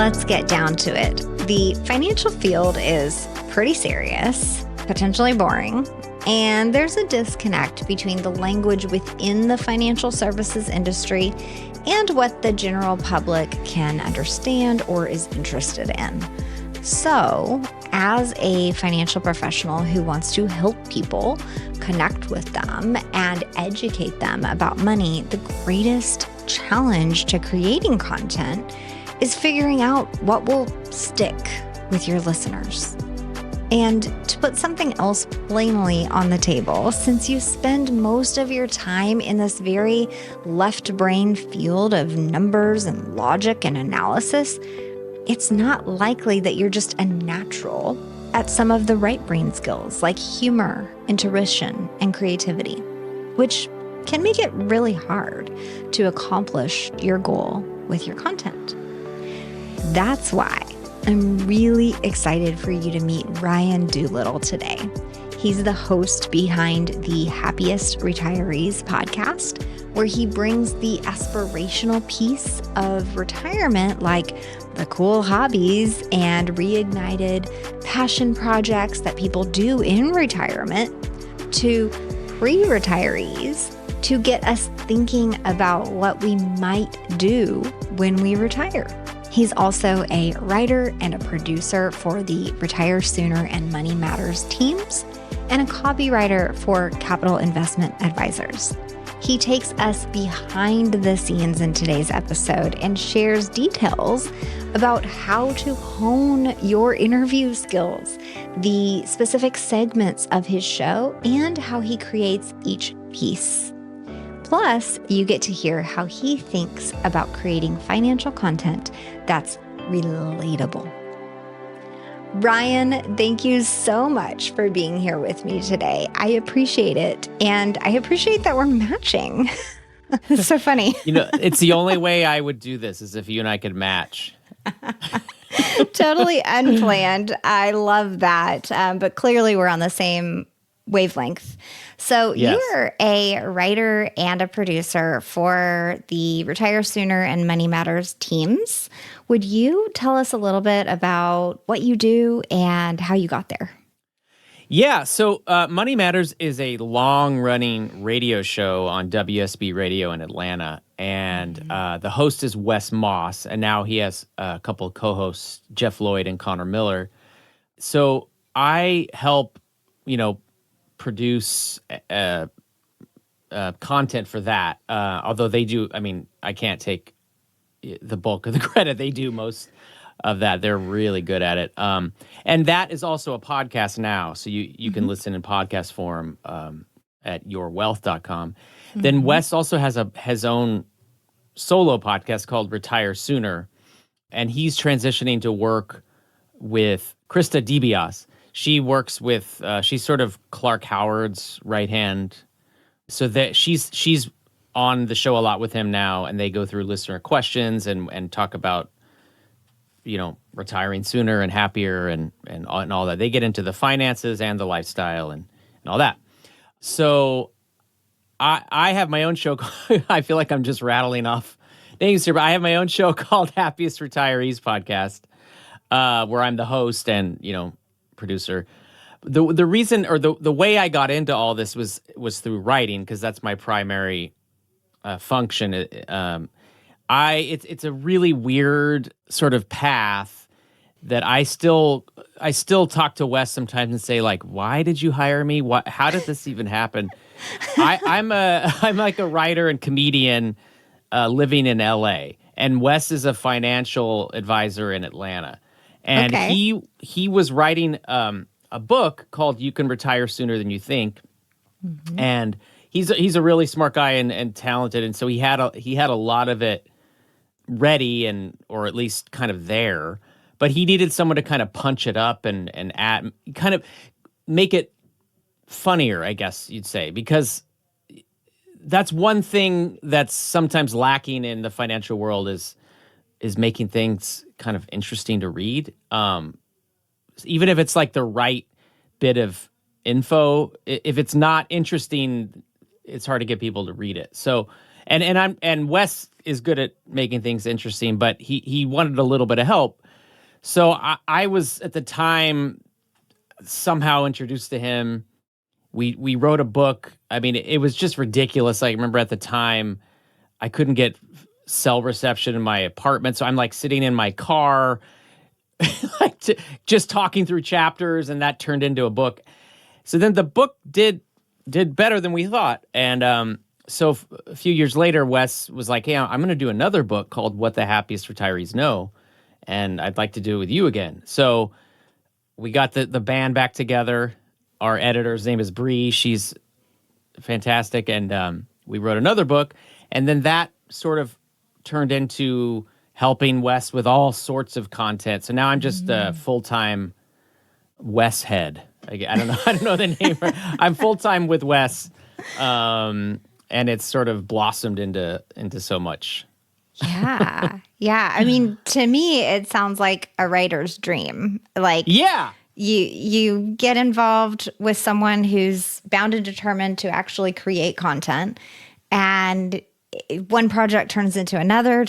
let's get down to it. The financial field is pretty serious, potentially boring, and there's a disconnect between the language within the financial services industry and what the general public can understand or is interested in. So, as a financial professional who wants to help people connect with them and educate them about money, the greatest challenge to creating content is figuring out what will stick with your listeners. And to put something else plainly on the table, since you spend most of your time in this very left brain field of numbers and logic and analysis, it's not likely that you're just a natural at some of the right brain skills like humor, intuition, and creativity, which can make it really hard to accomplish your goal with your content. That's why I'm really excited for you to meet Ryan Doolittle today. He's the host behind the Happiest Retirees podcast, where he brings the aspirational piece of retirement, like the cool hobbies and reignited passion projects that people do in retirement, to pre-retirees to get us thinking about what we might do when we retire. He's also a writer and a producer for the Retire Sooner and Money Matters teams, and a copywriter for Capital Investment Advisors. He takes us behind the scenes in today's episode and shares details about how to hone your interview skills, the specific segments of his show, and how he creates each piece. Plus, you get to hear how he thinks about creating financial content that's relatable. Ryan, thank you so much for being here with me today. I appreciate it. And I appreciate that we're matching. It's so funny. It's the only way I would do this is if you and I could match. Totally unplanned. I love that. But clearly we're on the same wavelength. So yes. You're a writer and a producer for the Retire Sooner and Money Matters teams. Would you tell us a little bit about what you do and how you got there? Yeah, so Money Matters is a long-running radio show on WSB Radio in Atlanta, and the host is Wes Moss, and now he has a couple of co-hosts, Jeff Lloyd and Connor Miller. So I help, produce content for that, although they do, I can't take the bulk of the credit. They do most of that. They're really good at it. And that is also a podcast now. So you can listen in podcast form at yourwealth.com. Mm-hmm. Then Wes also has his own solo podcast called Retire Sooner. And he's transitioning to work with Krista DiBiase. She works with, she's sort of Clark Howard's right hand. So that she's on the show a lot with him now, and they go through listener questions and talk about, retiring sooner and happier and all that. They get into the finances and the lifestyle and all that. So I have my own show. I feel like I'm just rattling off names here, but I have my own show called Happiest Retirees Podcast, where I'm the host and, producer. The reason or the way I got into all this was through writing, because that's my primary function. It's a really weird sort of path that I still talk to Wes sometimes and say, like, why did you hire me? How did this even happen? I'm like a writer and comedian living in LA, and Wes is a financial advisor in Atlanta. And he was writing a book called You Can Retire Sooner Than You Think. Mm-hmm. And he's a really smart guy and talented. And so he had a lot of it ready or at least kind of there. But he needed someone to kind of punch it up and add, kind of make it funnier, I guess you'd say, because that's one thing that's sometimes lacking in the financial world is making things kind of interesting to read. Even if it's like the right bit of info, if it's not interesting, it's hard to get people to read it. So, and Wes is good at making things interesting, but he wanted a little bit of help. So I was at the time somehow introduced to him. We wrote a book. I mean, it was just ridiculous. I remember at the time I couldn't get cell reception in my apartment, so I'm like sitting in my car, like just talking through chapters, and that turned into a book. So then the book did better than we thought, and so a few years later, Wes was like, "Hey, I'm going to do another book called What the Happiest Retirees Know, and I'd like to do it with you again." So we got the band back together. Our editor's name is Bree. She's fantastic, and we wrote another book, and then that sort of turned into helping Wes with all sorts of content. So now I'm just a full-time Wes head. I don't know. I don't know the name. I'm full-time with Wes, and it's sort of blossomed into so much. Yeah. Yeah. I mean, to me, it sounds like a writer's dream. Like, yeah, you get involved with someone who's bound and determined to actually create content, and one project turns into another,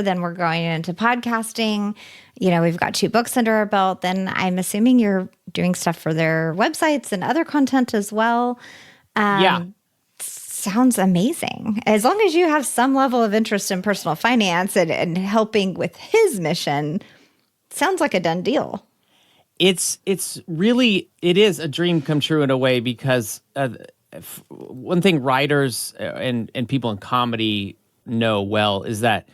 then we're going into podcasting. We've got 2 books under our belt. Then I'm assuming you're doing stuff for their websites and other content as well. Yeah. Sounds amazing. As long as you have some level of interest in personal finance and helping with his mission, sounds like a done deal. It's really, it is a dream come true in a way, because one thing writers and people in comedy know well is that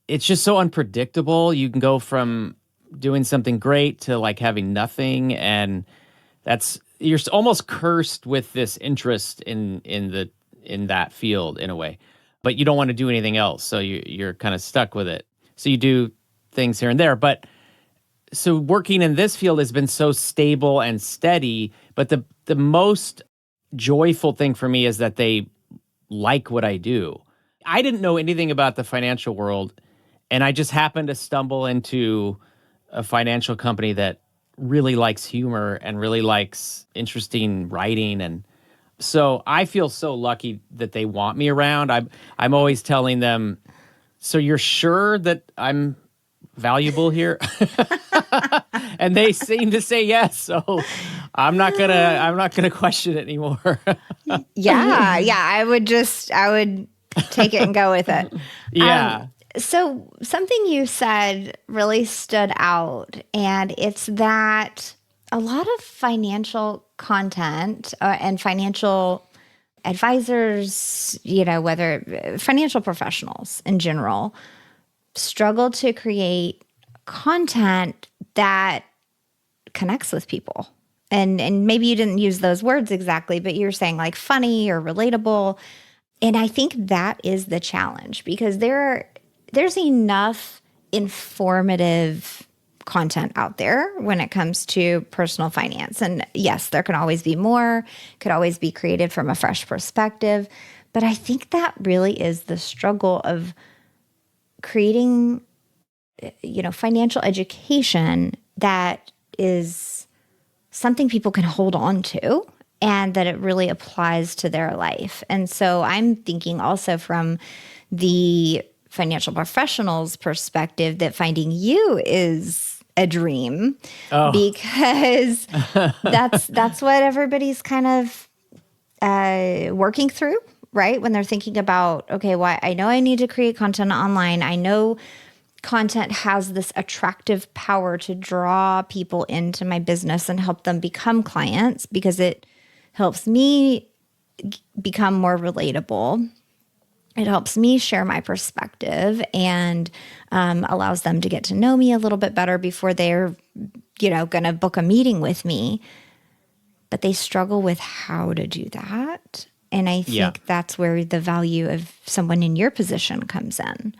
it's just so unpredictable. You can go from doing something great to like having nothing, and you're almost cursed with this interest in that field in a way, but you don't want to do anything else, so you're kind of stuck with it. So you do things here and there, but so working in this field has been so stable and steady. But the most joyful thing for me is that they like what I do. I didn't know anything about the financial world, and I just happened to stumble into a financial company that really likes humor and really likes interesting writing. And so I feel so lucky that they want me around. I'm always telling them, "So you're sure that I'm valuable here?" And they seem to say yes. So I'm not gonna question it anymore. Yeah. I would take it and go with it. Yeah. So something you said really stood out, and it's that a lot of financial content and financial advisors, whether financial professionals in general, struggle to create content that connects with people. And maybe you didn't use those words exactly, but you're saying like funny or relatable. And I think that is the challenge, because there's enough informative content out there when it comes to personal finance. And yes, there can always be more, could always be created from a fresh perspective. But I think that really is the struggle of creating, financial education that is something people can hold on to and that it really applies to their life. And so I'm thinking also from the financial professional's perspective that finding you is a dream, because that's what everybody's kind of working through, right? When they're thinking about, okay, well, I know I need to create content online. I know content has this attractive power to draw people into my business and help them become clients, because it helps me become more relatable. It helps me share my perspective and allows them to get to know me a little bit better before they're, going to book a meeting with me. But they struggle with how to do that. And I think that's where the value of someone in your position comes in.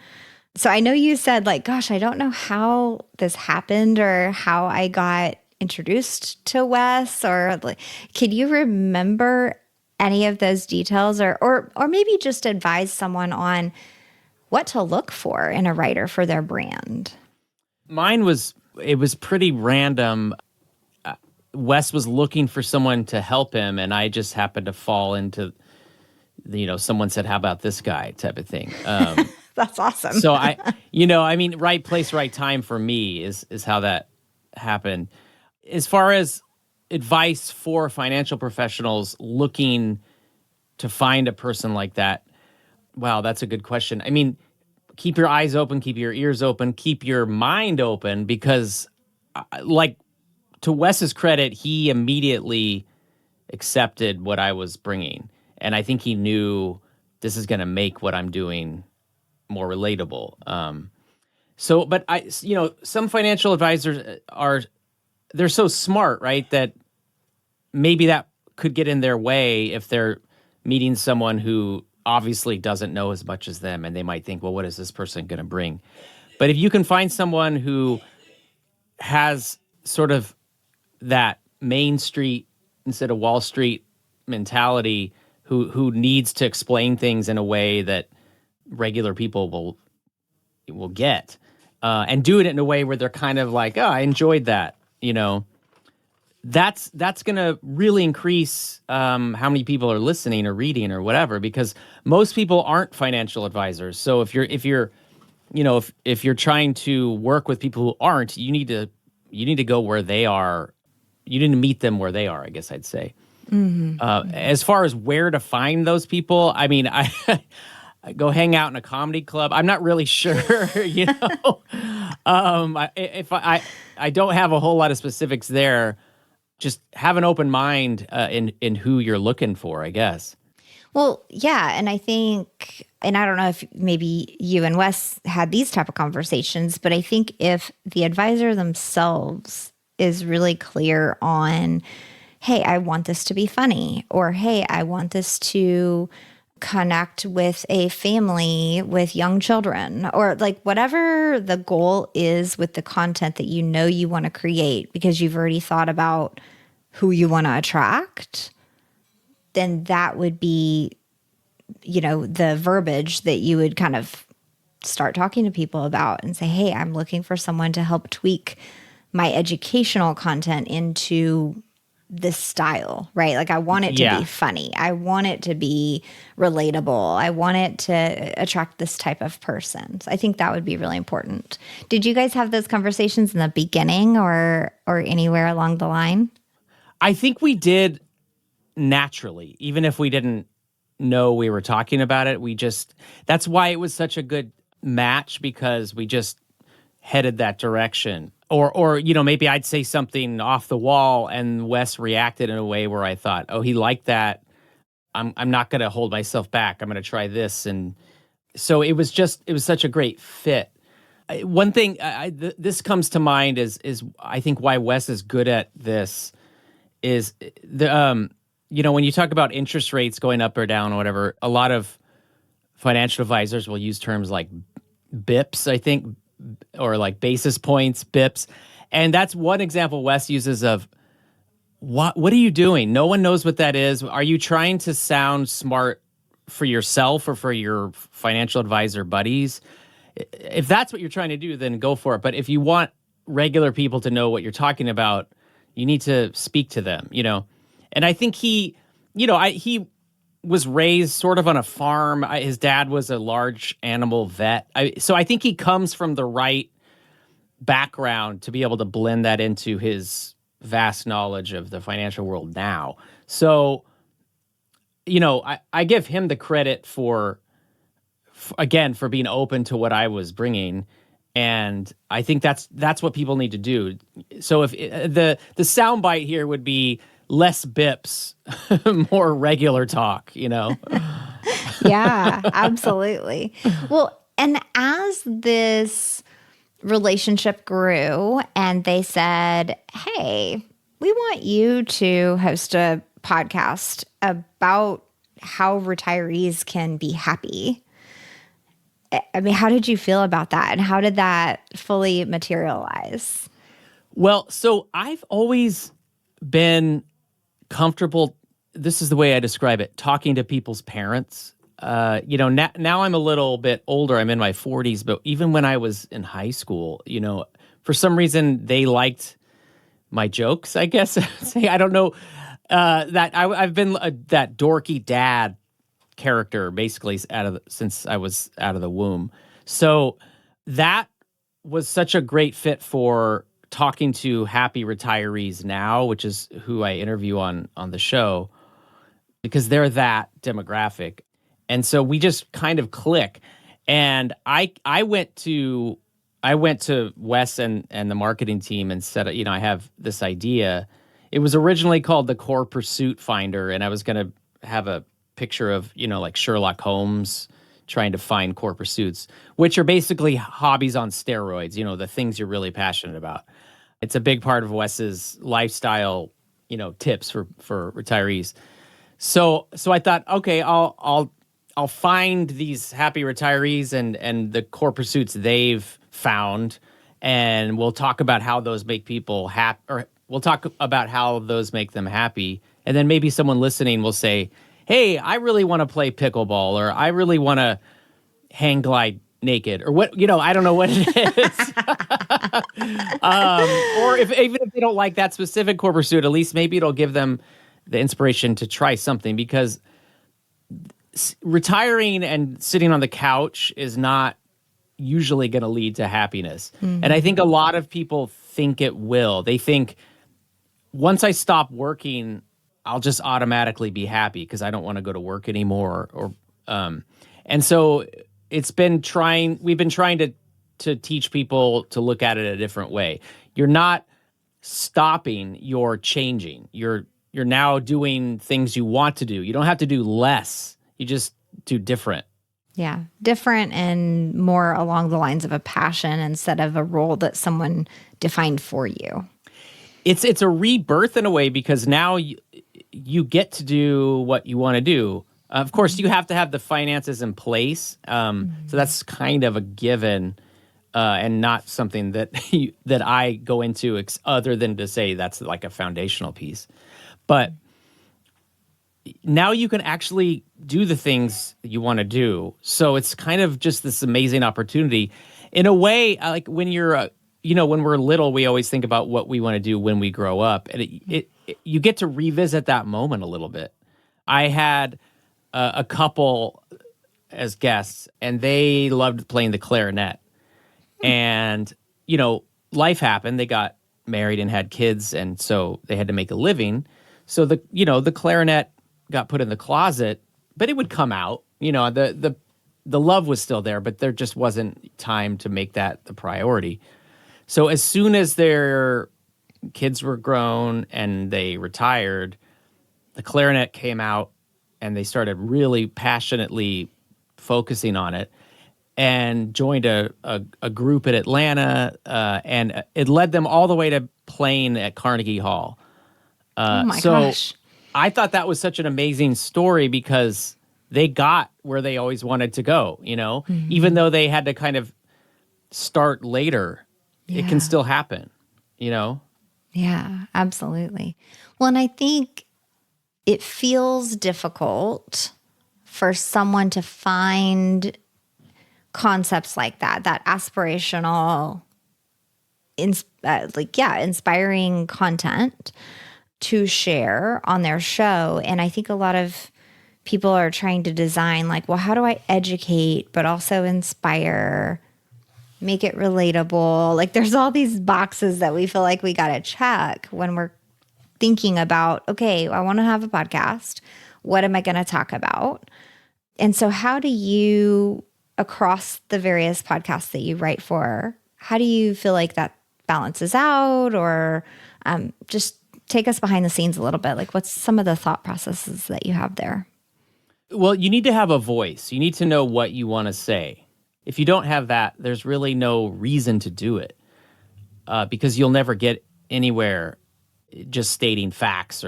So I know you said like, gosh, I don't know how this happened or how I got introduced to Wes, or like, can you remember any of those details, or maybe just advise someone on what to look for in a writer for their brand? It was pretty random. Wes was looking for someone to help him, and I just happened to fall into someone said, "How about this guy?" type of thing. That's awesome. So right place, right time for me is how that happened. As far as advice for financial professionals looking to find a person like that, wow, that's a good question. I mean, keep your eyes open, keep your ears open, keep your mind open, because, like, to Wes's credit, he immediately accepted what I was bringing, and I think he knew this is going to make what I'm doing more relatable. But some financial advisors they're so smart, right, that maybe that could get in their way if they're meeting someone who obviously doesn't know as much as them, and they might think, well, what is this person going to bring? But if you can find someone who has sort of that Main Street instead of Wall Street mentality, who needs to explain things in a way that regular people will get, and do it in a way where they're kind of like, oh, I enjoyed that, that's going to really increase how many people are listening or reading or whatever, because most people aren't financial advisors. So if you're trying to work with people who aren't, you need to go where they are. You need to meet them where they are, I guess I'd say. As far as where to find those people, I mean, I go hang out in a comedy club. I'm not really sure, I don't have a whole lot of specifics there. Just have an open mind in who you're looking for, I guess. Well, yeah, and I think, and I don't know if maybe you and Wes had these type of conversations, but I think if the advisor themselves is really clear on, hey, I want this to be funny, or hey, I want this to connect with a family with young children, or like whatever the goal is with the content that you want to create because you've already thought about who you want to attract, then that would be, the verbiage that you would kind of start talking to people about and say, hey, I'm looking for someone to help tweak my educational content into this style, right? Like I want it to be funny. I want it to be relatable. I want it to attract this type of person. So I think that would be really important. Did you guys have those conversations in the beginning or anywhere along the line? I think we did naturally, even if we didn't know we were talking about it. That's why it was such a good match, because we just headed that direction. Or maybe I'd say something off the wall and Wes reacted in a way where I thought, oh, he liked that. I'm not going to hold myself back. I'm going to try this. And so it was such a great fit. One thing this comes to mind is I think why Wes is good at this is when you talk about interest rates going up or down or whatever, a lot of financial advisors will use terms like BIPs, I think, or like basis points, BIPs. And that's one example Wes uses of, what are you doing? No one knows what that is. Are you trying to sound smart for yourself or for your financial advisor buddies? If that's what you're trying to do, then go for it. But if you want regular people to know what you're talking about, you need to speak to them, And I think he was raised sort of on a farm. His dad was a large animal vet. So I think he comes from the right background to be able to blend that into his vast knowledge of the financial world now. So, I give him the credit for being open to what I was bringing. And I think that's what people need to do. So if the soundbite here would be less bips, more regular talk, Yeah, absolutely. Well, and as this relationship grew and they said, hey, we want you to host a podcast about how retirees can be happy. I mean, how did you feel about that? And how did that fully materialize? Well, so I've always been comfortable. This is the way I describe it, talking to people's parents. Now I'm a little bit older. I'm in my 40s, but even when I was in high school, for some reason they liked my jokes, I guess. Say, I don't know that I've been that dorky dad character basically since I was out of the womb. So that was such a great fit for talking to happy retirees now, which is who I interview on the show, because they're that demographic. And so we just kind of click. And I went to Wes and the marketing team and said, I have this idea. It was originally called the Core Pursuit Finder, and I was going to have a picture of, like Sherlock Holmes trying to find core pursuits, which are basically hobbies on steroids, the things you're really passionate about. It's a big part of Wes's lifestyle, tips for retirees. So I thought, okay, I'll find these happy retirees and the core pursuits they've found, and we'll talk about how those make people happy, or we'll talk about how those make them happy. And then maybe someone listening will say, hey, I really want to play pickleball, or I really want to hang glide naked, or what, I don't know what it is. Or even if they don't like that specific core pursuit, at least maybe it'll give them the inspiration to try something, because retiring and sitting on the couch is not usually going to lead to happiness. Mm-hmm. And I think a lot of people think it will. They think, once I stop working, I'll just automatically be happy because I don't want to go to work anymore. And so we've been trying to teach people to look at it a different way. You're not stopping, you're changing. You're now doing things you want to do. You don't have to do less. You just do different. Yeah, different and more along the lines of a passion instead of a role that someone defined for you. It's a rebirth in a way, because now you get to do what you want to do. Of course, you have to have the finances in place. So that's kind of a given, and not something that that I go into other than to say that's like a foundational piece. But now you can actually do the things you want to do. So it's kind of just this amazing opportunity. In a way, like when you're, when we're little, we always think about what we want to do when we grow up. And you get to revisit that moment a little bit. I had a couple as guests, and they loved playing the clarinet. And, life happened. They got married and had kids, and so they had to make a living. So the clarinet got put in the closet, but it would come out. The love was still there, but there just wasn't time to make that the priority. So as soon as their kids were grown and they retired, the clarinet came out, and they started really passionately focusing on it, and joined a group in Atlanta, and it led them all the way to playing at Carnegie Hall. Oh my gosh. I thought that was such an amazing story, because they got where they always wanted to go, even though they had to kind of start later. Yeah. It can still happen, Yeah, absolutely. Well, and I think it feels difficult for someone to find concepts like that aspirational, inspiring content to share on their show. And I think a lot of people are trying to design how do I educate but also inspire, make it relatable? There's all these boxes that we feel like we got to check when we're thinking about, okay, I want to have a podcast. What am I going to talk about? And so how do you, across the various podcasts that you write for, how do you feel like that balances out? Or just take us behind the scenes a little bit. What's some of the thought processes that you have there? Well, you need to have a voice. You need to know what you want to say. If you don't have that, there's really no reason to do it, because you'll never get anywhere just stating facts.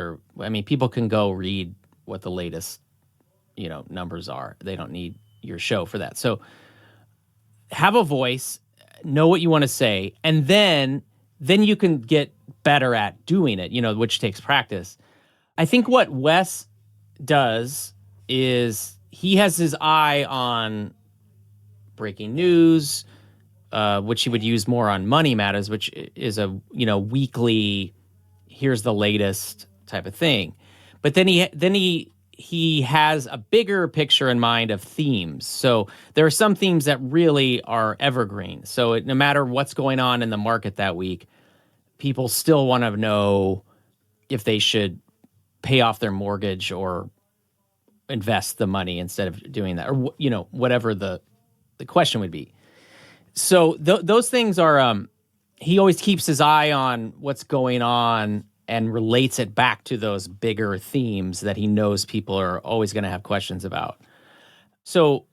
People can go read what the latest, numbers are. They don't need your show for that. So have a voice, know what you want to say, and then you can get better at doing it, which takes practice. I think what Wes does is he has his eye on breaking news, which he would use more on Money Matters, which is a weekly here's the latest type of thing. But then he has a bigger picture in mind of themes. So there are some themes that really are evergreen. So no matter what's going on in the market that week, people still want to know if they should pay off their mortgage or invest the money instead of doing that, or whatever the question would be. So those things are. He always keeps his eye on what's going on and relates it back to those bigger themes that he knows people are always going to have questions about. So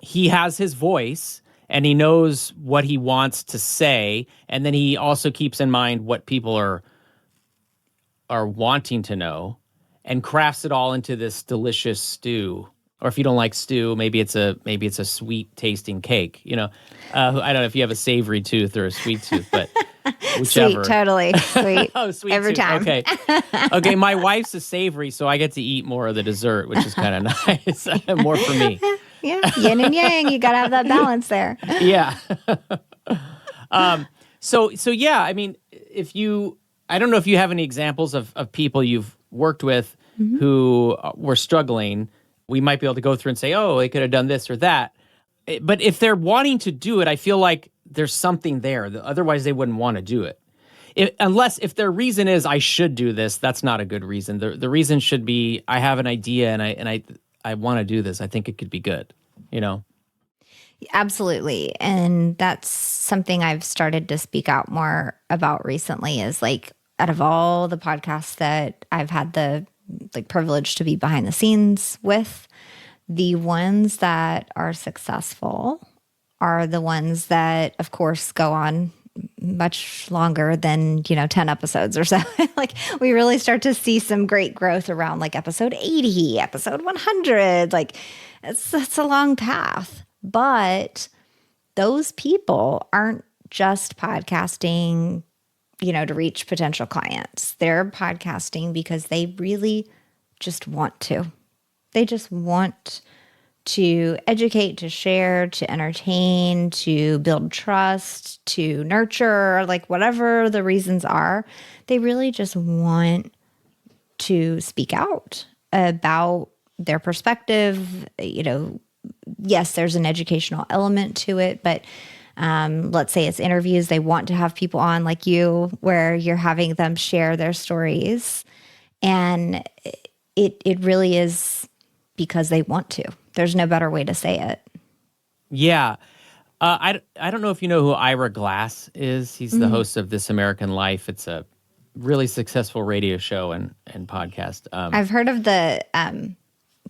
he has his voice and he knows what he wants to say, and then he also keeps in mind what people are wanting to know, and crafts it all into this delicious stew. Or if you don't like stew, maybe it's a sweet tasting cake. I don't know if you have a savory tooth or a sweet tooth, but whichever. Sweet, totally sweet. Oh, sweet every tooth. time. Okay. My wife's a savory, so I get to eat more of the dessert, which is kind of nice. More for me. Yeah, yin and yang. You got to have that balance there. Yeah. So yeah. I mean, I don't know if you have any examples of people you've worked with who were struggling. We might be able to go through and say, oh, they could have done this or that. But if they're wanting to do it, I feel like there's something there. Otherwise, they wouldn't want to do it. If their reason is, I should do this, that's not a good reason. The reason should be, I have an idea and I want to do this. I think it could be good, Absolutely. And that's something I've started to speak out more about recently is like, out of all the podcasts that I've had the privilege to be behind the scenes with, the ones that are successful are the ones that, of course, go on much longer than, 10 episodes or so. Like we really start to see some great growth around like episode 80, episode 100. Like it's a long path, but those people aren't just podcasting, to reach potential clients. They're podcasting because they really just want to. They just want to educate, to share, to entertain, to build trust, to nurture, like whatever the reasons are. They really just want to speak out about their perspective. Yes, there's an educational element to it, but let's say it's interviews. They want to have people on like you, where you're having them share their stories. And it really is because they want to. There's no better way to say it. Yeah. I don't know if you know who Ira Glass is. He's the host of This American Life. It's a really successful radio show and podcast. I've heard of the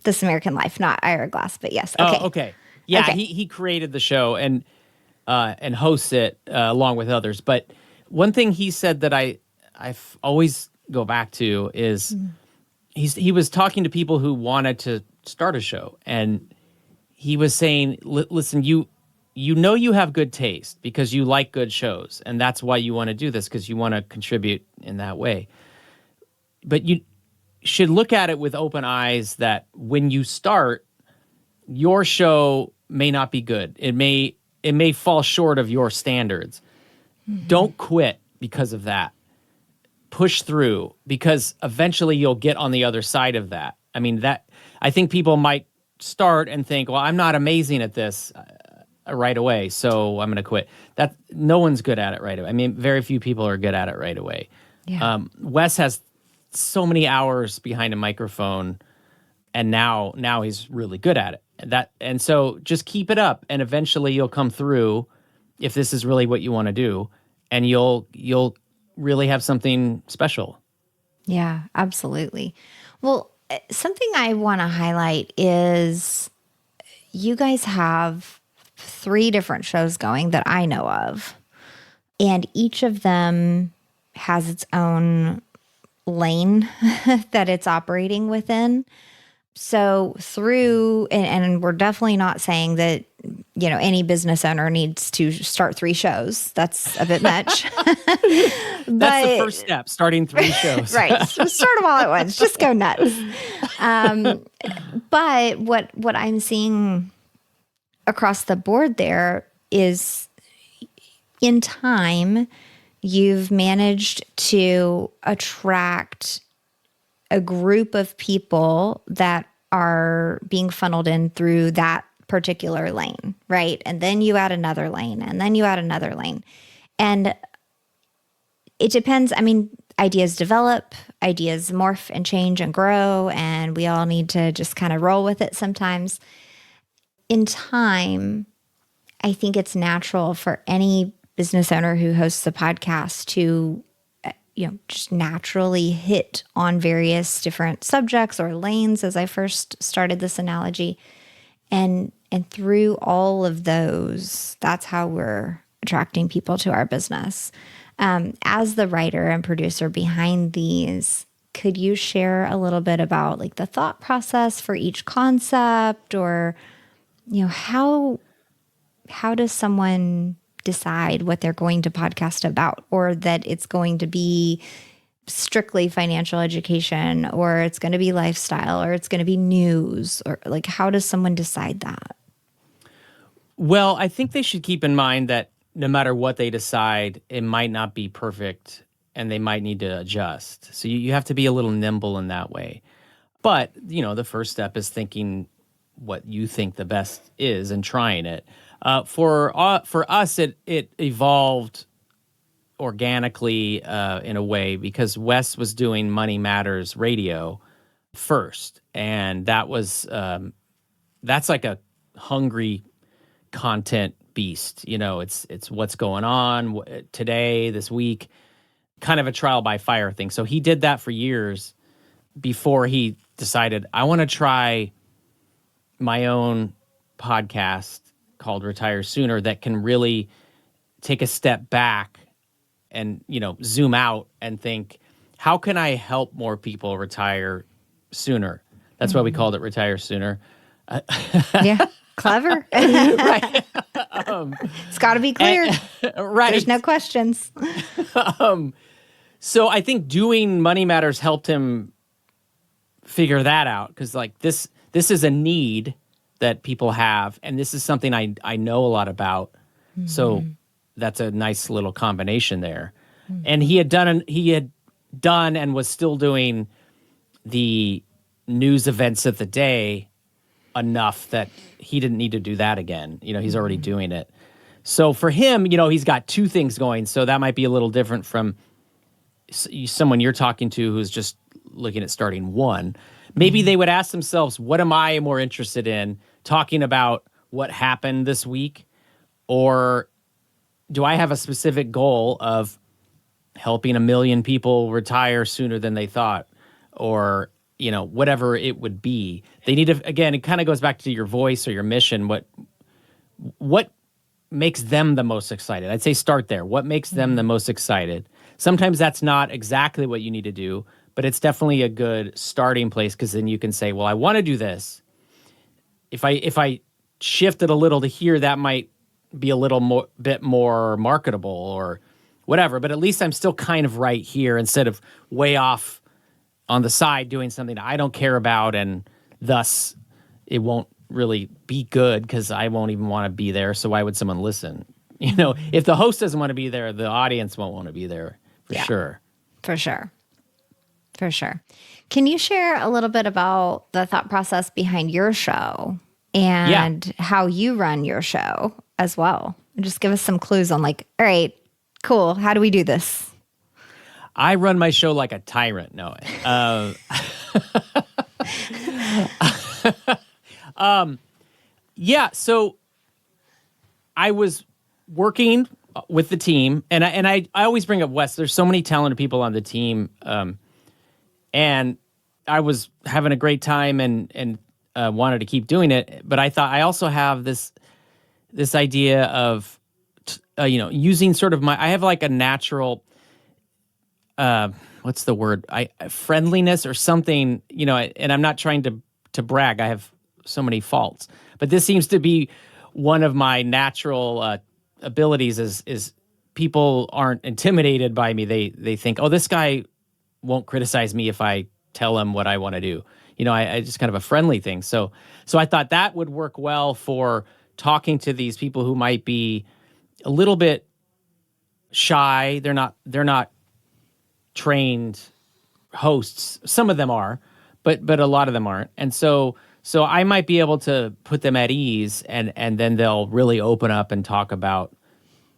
This American Life, not Ira Glass, but yes. Okay. Oh, okay. Yeah, okay. He created the show and hosts it along with others. But one thing he said that I always go back to is he was talking to people who wanted to start a show, and he was saying, listen, you you have good taste because you like good shows, and that's why you want to do this, because you want to contribute in that way. But you should look at it with open eyes that when you start, your show may not be good. It may fall short of your standards. Mm-hmm. Don't quit because of that. Push through, because eventually you'll get on the other side of that. I mean, I think people might start and think, well, I'm not amazing at this right away, so I'm going to quit. No one's good at it right away. I mean, very few people are good at it right away. Yeah. Wes has so many hours behind a microphone, and now he's really good at it. And so just keep it up, and eventually you'll come through if this is really what you want to do, and you'll really have something special. Yeah, absolutely. Well, something I want to highlight is you guys have 3 different shows going that I know of, and each of them has its own lane that it's operating within. So and we're definitely not saying that, any business owner needs to start 3 shows. That's a bit much. That's the first step, starting 3 shows. Right. So start them all at once. Just go nuts. But what I'm seeing across the board there is, in time, you've managed to attract a group of people that are being funneled in through that particular lane, right? And then you add another lane, and then you add another lane. And it depends. I mean, ideas develop, ideas morph and change and grow, and we all need to just kind of roll with it sometimes. In time, I think it's natural for any business owner who hosts a podcast to just naturally hit on various different subjects or lanes, as I first started this analogy. And through all of those, that's how we're attracting people to our business. As the writer and producer behind these, could you share a little bit about like the thought process for each concept, or, how does someone decide what they're going to podcast about, or that it's going to be strictly financial education, or it's going to be lifestyle, or it's going to be news, or like, how does someone decide that? Well, I think they should keep in mind that no matter what they decide, it might not be perfect and they might need to adjust. So you have to be a little nimble in that way. But, the first step is thinking what you think the best is and trying it. For us, it evolved organically in a way because Wes was doing Money Matters Radio first, and that was that's like a hungry content beast. It's what's going on today, this week, kind of a trial by fire thing. So he did that for years before he decided, I want to try my own podcast called Retire Sooner that can really take a step back and, zoom out and think, how can I help more people retire sooner? That's why we called it Retire Sooner. Yeah, clever. Right. It's got to be clear. Right. There's no questions. So I think doing Money Matters helped him figure that out, because like this is a need that people have, and this is something I know a lot about. Mm-hmm. So that's a nice little combination there. Mm-hmm. And he had done and was still doing the news events of the day enough that he didn't need to do that again. He's already doing it. So for him, he's got two things going. So that might be a little different from someone you're talking to who's just looking at starting one. Maybe they would ask themselves, what am I more interested in? Talking about what happened this week? Or do I have a specific goal of helping 1 million people retire sooner than they thought? Or, whatever it would be. They need to, again, it kind of goes back to your voice or your mission. What makes them the most excited? I'd say start there. What makes them the most excited? Sometimes that's not exactly what you need to do, but it's definitely a good starting place, because then you can say, well, I want to do this. If I shift it a little to here, that might be a little bit more marketable or whatever, but at least I'm still kind of right here instead of way off on the side doing something I don't care about, and thus it won't really be good because I won't even want to be there, so why would someone listen? If the host doesn't want to be there, the audience won't want to be there for sure. For sure. For sure. Can you share a little bit about the thought process behind your show and how you run your show as well? Just give us some clues on like, all right, cool, how do we do this? I run my show like a tyrant. No. So I was working with the team, and I always bring up Wes. There's so many talented people on the team, and I was having a great time and wanted to keep doing it. But I thought I also have this idea of using sort of I have like a natural what's the word? Friendliness or something, and I'm not trying to brag. I have so many faults, but this seems to be one of my natural abilities is people aren't intimidated by me. They think, oh, this guy won't criticize me if I tell him what I want to do. I just kind of a friendly thing. So I thought that would work well for talking to these people who might be a little bit shy. They're not trained hosts. Some of them are, but a lot of them aren't. And so I might be able to put them at ease, and then they'll really open up and talk about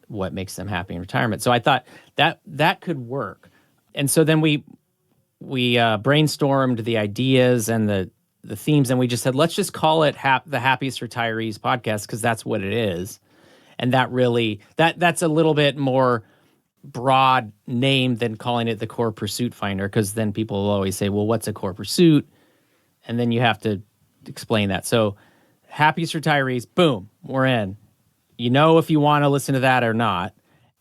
what makes them happy in retirement. So I thought that could work. And so then we brainstormed the ideas and the themes, and we just said, let's just call it the Happiest Retirees Podcast, because that's what it is. And that really, that's a little bit more broad name than calling it the Core Pursuit Finder, because then people will always say, well, what's a core pursuit? And then you have to explain that. So Happiest Retirees, boom, we're in. You know if you want to listen to that or not.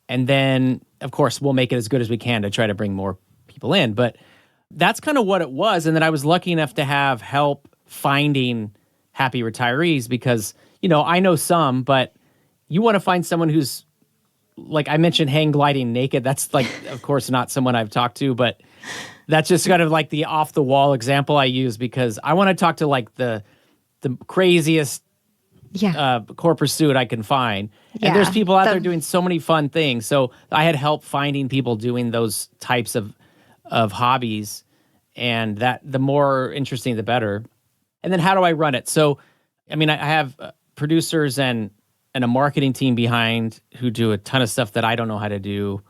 And then, of course, we'll make it as good as we can to try to bring more people in. But that's kind of what it was. And then I was lucky enough to have help finding happy retirees, because, I know some, but you want to find someone who's, like I mentioned, hang gliding naked. That's like, of course, not someone I've talked to, but that's just kind of like the off the wall example I use, because I want to talk to like the craziest core pursuit I can find. And there's people out there doing so many fun things. So I had help finding people doing those types of hobbies, and that the more interesting, the better. And then how do I run it? So, I mean, I have producers and a marketing team behind who do a ton of stuff that I don't know how to do.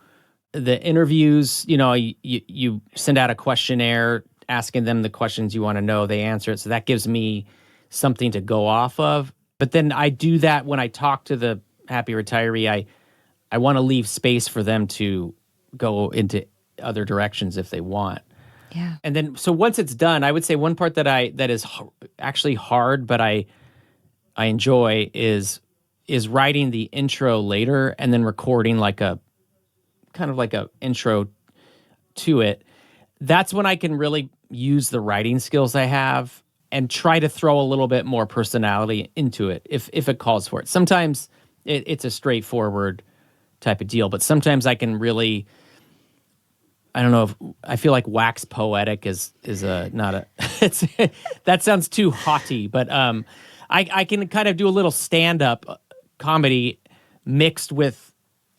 The interviews, you send out a questionnaire asking them the questions you want to know. They answer it. So that gives me something to go off of. But then I do that when I talk to the happy retiree. I want to leave space for them to go into other directions if they want. Yeah. And then, so once it's done, I would say one part that is actually hard, but I enjoy is writing the intro later and then recording like a kind of like a intro to it. That's when I can really use the writing skills I have and try to throw a little bit more personality into it if it calls for it. Sometimes it's a straightforward type of deal, but sometimes I can really, I don't know if I feel like wax poetic is not a it's that sounds too haughty, but I can kind of do a little stand-up comedy mixed with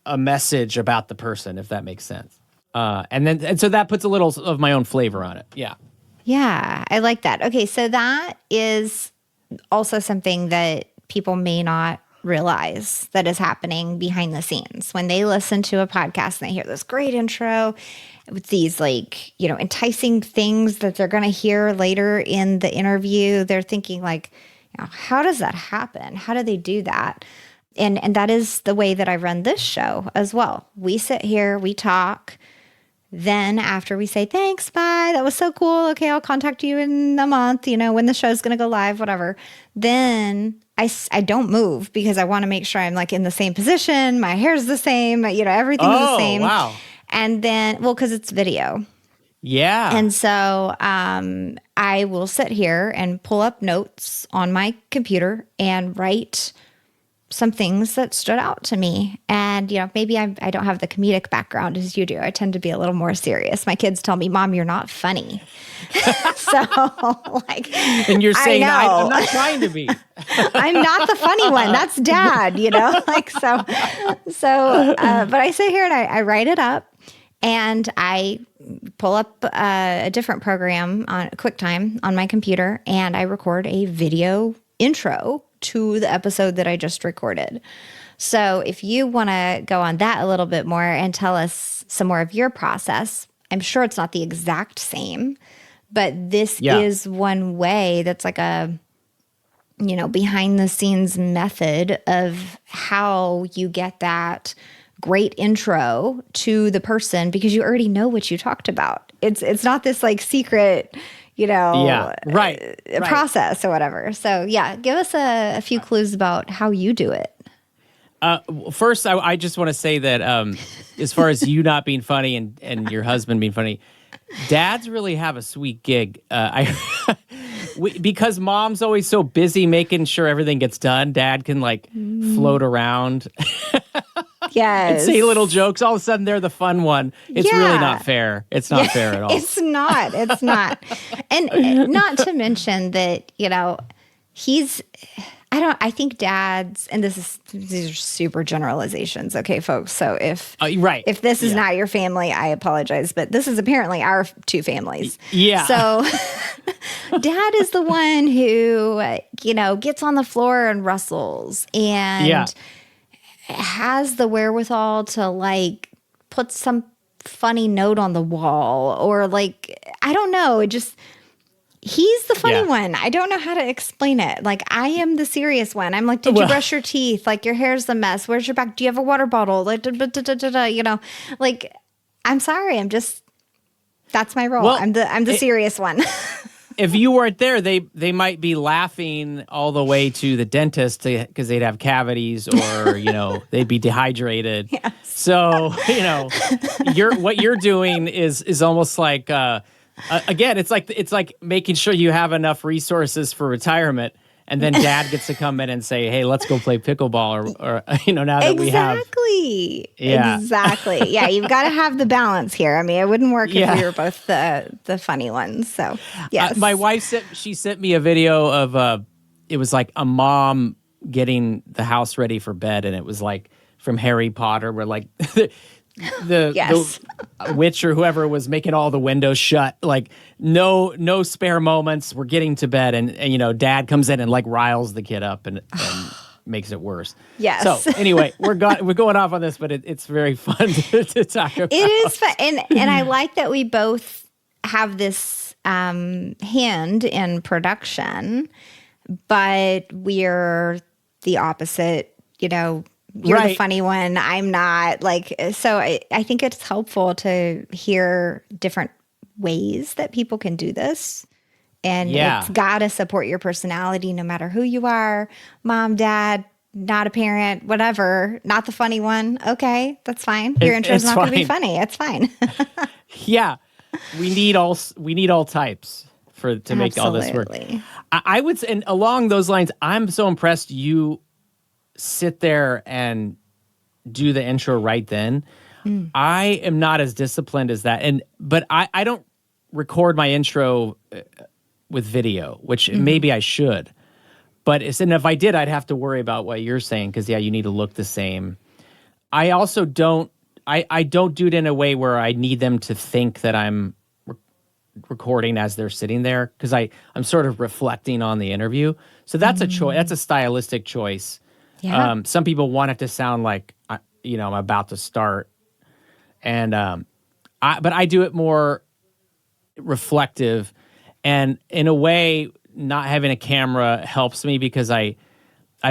a message about the person, if that makes sense. And so that puts a little of my own flavor on it. Yeah. Yeah, I like that. Okay, so that is also something that people may not realize that is happening behind the scenes. When they listen to a podcast and they hear this great intro with these enticing things that they're going to hear later in the interview, they're thinking like, how does that happen? How do they do that? And that is the way that I run this show as well. We sit here, we talk. Then after we say, thanks, bye, that was so cool. Okay, I'll contact you in a month, when the show's going to go live, whatever. Then I don't move because I want to make sure I'm like in the same position. My hair's the same, everything's the same. Wow. And then, because it's video. Yeah. And so I will sit here and pull up notes on my computer and write some things that stood out to me. And, maybe I don't have the comedic background as you do. I tend to be a little more serious. My kids tell me, Mom, you're not funny. So, and you're saying, I'm not trying to be. I'm not the funny one. That's Dad, but I sit here and I write it up, and I pull up a different program on QuickTime on my computer, and I record a video intro to the episode that I just recorded. So if you want to go on that a little bit more and tell us some more of your process, I'm sure it's not the exact same, but this is one way that's like a, behind the scenes method of how you get that great intro to the person, because you already know what you talked about. It's not this like secret process or whatever. So give us a few clues about how you do it. First, I just want to say that as far as you not being funny and your husband being funny, dads really have a sweet gig. Because mom's always so busy making sure everything gets done, dad can float around. Yes. And say little jokes. All of a sudden, they're the fun one. It's really not fair. It's not fair at all. It's not. It's not. And not to mention that, I think dads, and these are super generalizations, okay, folks. So if this is not your family, I apologize, but this is apparently our two families. Yeah. So dad is the one who, gets on the floor and rustles and has the wherewithal to like put some funny note on the wall or like, I don't know, he's the funny one. I don't know how to explain it. Like, I am the serious one. I'm like, did you brush your teeth? Like, your hair's a mess. Where's your back? Do you have a water bottle? Like, like, I'm sorry. That's my role. Well, I'm the serious one. If you weren't there, they might be laughing all the way to the dentist because they'd have cavities or, they'd be dehydrated. Yes. So, what you're doing is almost like, again, it's like making sure you have enough resources for retirement, and then dad gets to come in and say, "Hey, let's go play pickleball," or now that we have exactly. Yeah, you've got to have the balance here. I mean, it wouldn't work if we were both the funny ones. So yes, my wife sent me a video of it was like a mom getting the house ready for bed, and it was like from Harry Potter, where like. The witch or whoever was making all the windows shut, like no spare moments. We're getting to bed, and dad comes in and like riles the kid up and makes it worse. Yes. So anyway, we're going off on this, but it's very fun to talk about. It is fun, and I like that we both have this hand in production, but we're the opposite. You're the funny one. I'm not. So I think it's helpful to hear different ways that people can do this. And it's got to support your personality no matter who you are. Mom, dad, not a parent, whatever. Not the funny one. Okay, that's fine. Your intro's not going to be funny. It's fine. Yeah. We need all types to make all this work. I would say, and along those lines, I'm so impressed you sit there and do the intro right then. I am not as disciplined as that. But I don't record my intro with video, which maybe I should. But if I did, I'd have to worry about what you're saying because, you need to look the same. I also don't do it in a way where I need them to think that I'm recording as they're sitting there because I'm sort of reflecting on the interview. So that's a choice. That's a stylistic choice. Yeah. Some people want it to sound like, I'm about to start. And but I do it more reflective. And in a way, not having a camera helps me because I've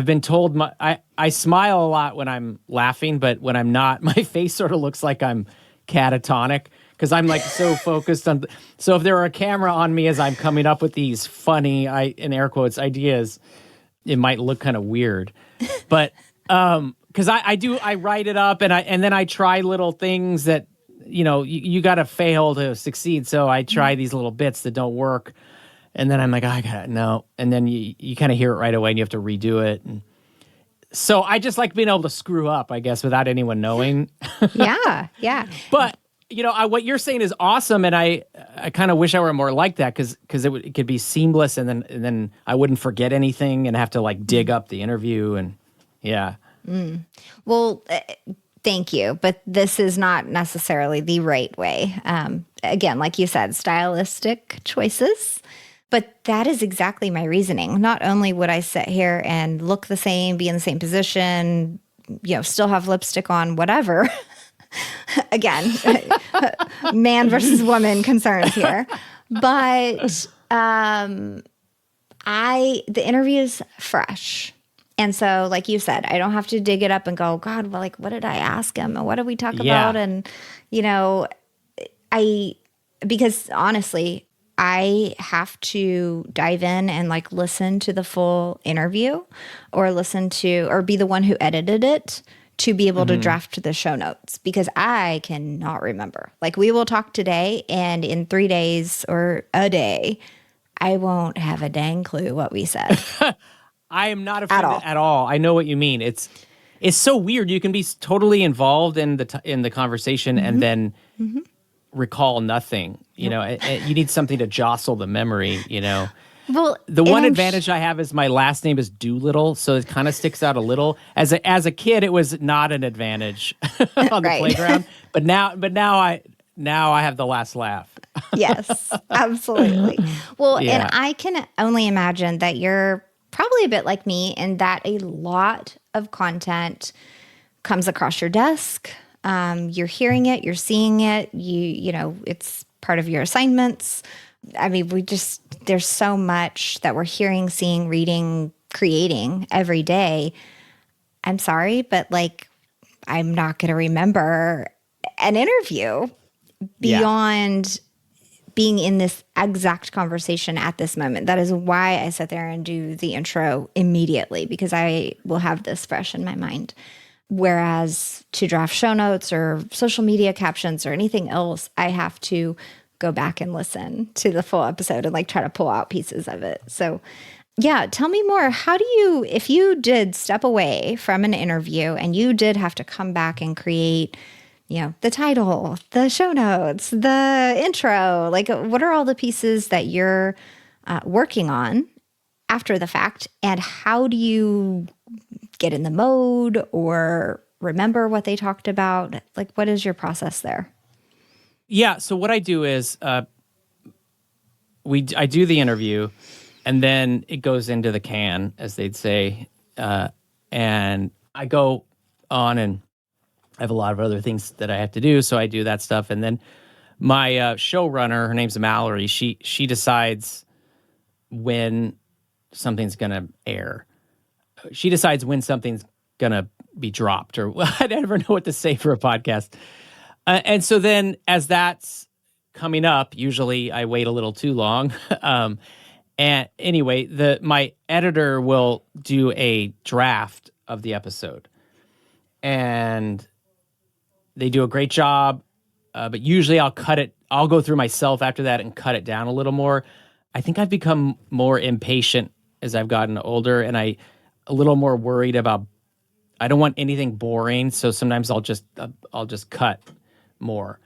been told I smile a lot when I'm laughing, but when I'm not, my face sort of looks like I'm catatonic because I'm like so focused on. So if there were a camera on me as I'm coming up with these funny, in air quotes, ideas, it might look kind of weird. But because I write it up and then I try little things that you got to fail to succeed. So I try these little bits that don't work, and then I'm like, I got no, and then you kind of hear it right away, and you have to redo it. And so I just like being able to screw up, I guess, without anyone knowing. Yeah. But what you're saying is awesome, and I kind of wish I were more like that because it could be seamless, and then I wouldn't forget anything and have to like dig up the interview and Well, thank you, but this is not necessarily the right way. Again, like you said, stylistic choices. But that is exactly my reasoning. Not only would I sit here and look the same, be in the same position, still have lipstick on, whatever. Again, man versus woman concerns here. But the interview is fresh. And so, like you said, I don't have to dig it up and go, God, well, like, what did I ask him? And what did we talk about? And, because honestly, I have to dive in and like listen to the full interview or be the one who edited it to be able to draft the show notes because I cannot remember. Like we will talk today and in 3 days or a day, I won't have a dang clue what we said. I am not offended at all. I know what you mean. It's so weird. You can be totally involved in the conversation and then recall nothing. You need something to jostle the memory. Well, The one advantage I have is my last name is Doolittle, so it kind of sticks out a little. As a kid, it was not an advantage on the Right. playground, but now I have the last laugh. Yes, absolutely. Well, and Yeah. I can only imagine that you're probably a bit like me in that a lot of content comes across your desk. You're hearing it, you're seeing it, you know, it's part of your assignments. I mean, there's so much that we're hearing, seeing, reading, creating every day. I'm sorry, but like, I'm not going to remember an interview Yeah. beyond being in this exact conversation at this moment. That is why I sit there and do the intro immediately, because I will have this fresh in my mind. Whereas to draft show notes or social media captions or anything else, I have to go back and listen to the full episode and like try to pull out pieces of it. So yeah, tell me more. How do you, if you did step away from an interview and you did have to come back and create, you know, the title, the show notes, the intro, like what are all the pieces that you're working on after the fact? And how do you get in the mode or remember what they talked about? Like, what is your process there? Yeah. So what I do is I do the interview, and then it goes into the can, as they'd say, and I go on, and I have a lot of other things that I have to do, so I do that stuff, and then my showrunner, her name's Mallory. She decides when something's gonna air. She decides when something's gonna be dropped, or I never know what to say for a podcast. And so then, as that's coming up, usually I wait a little too long. And anyway, my editor will do a draft of the episode, and they do a great job. But usually, I'll cut it. I'll go through myself after that and cut it down a little more. I think I've become more impatient as I've gotten older, and a little more worried about. I don't want anything boring, so sometimes I'll just cut more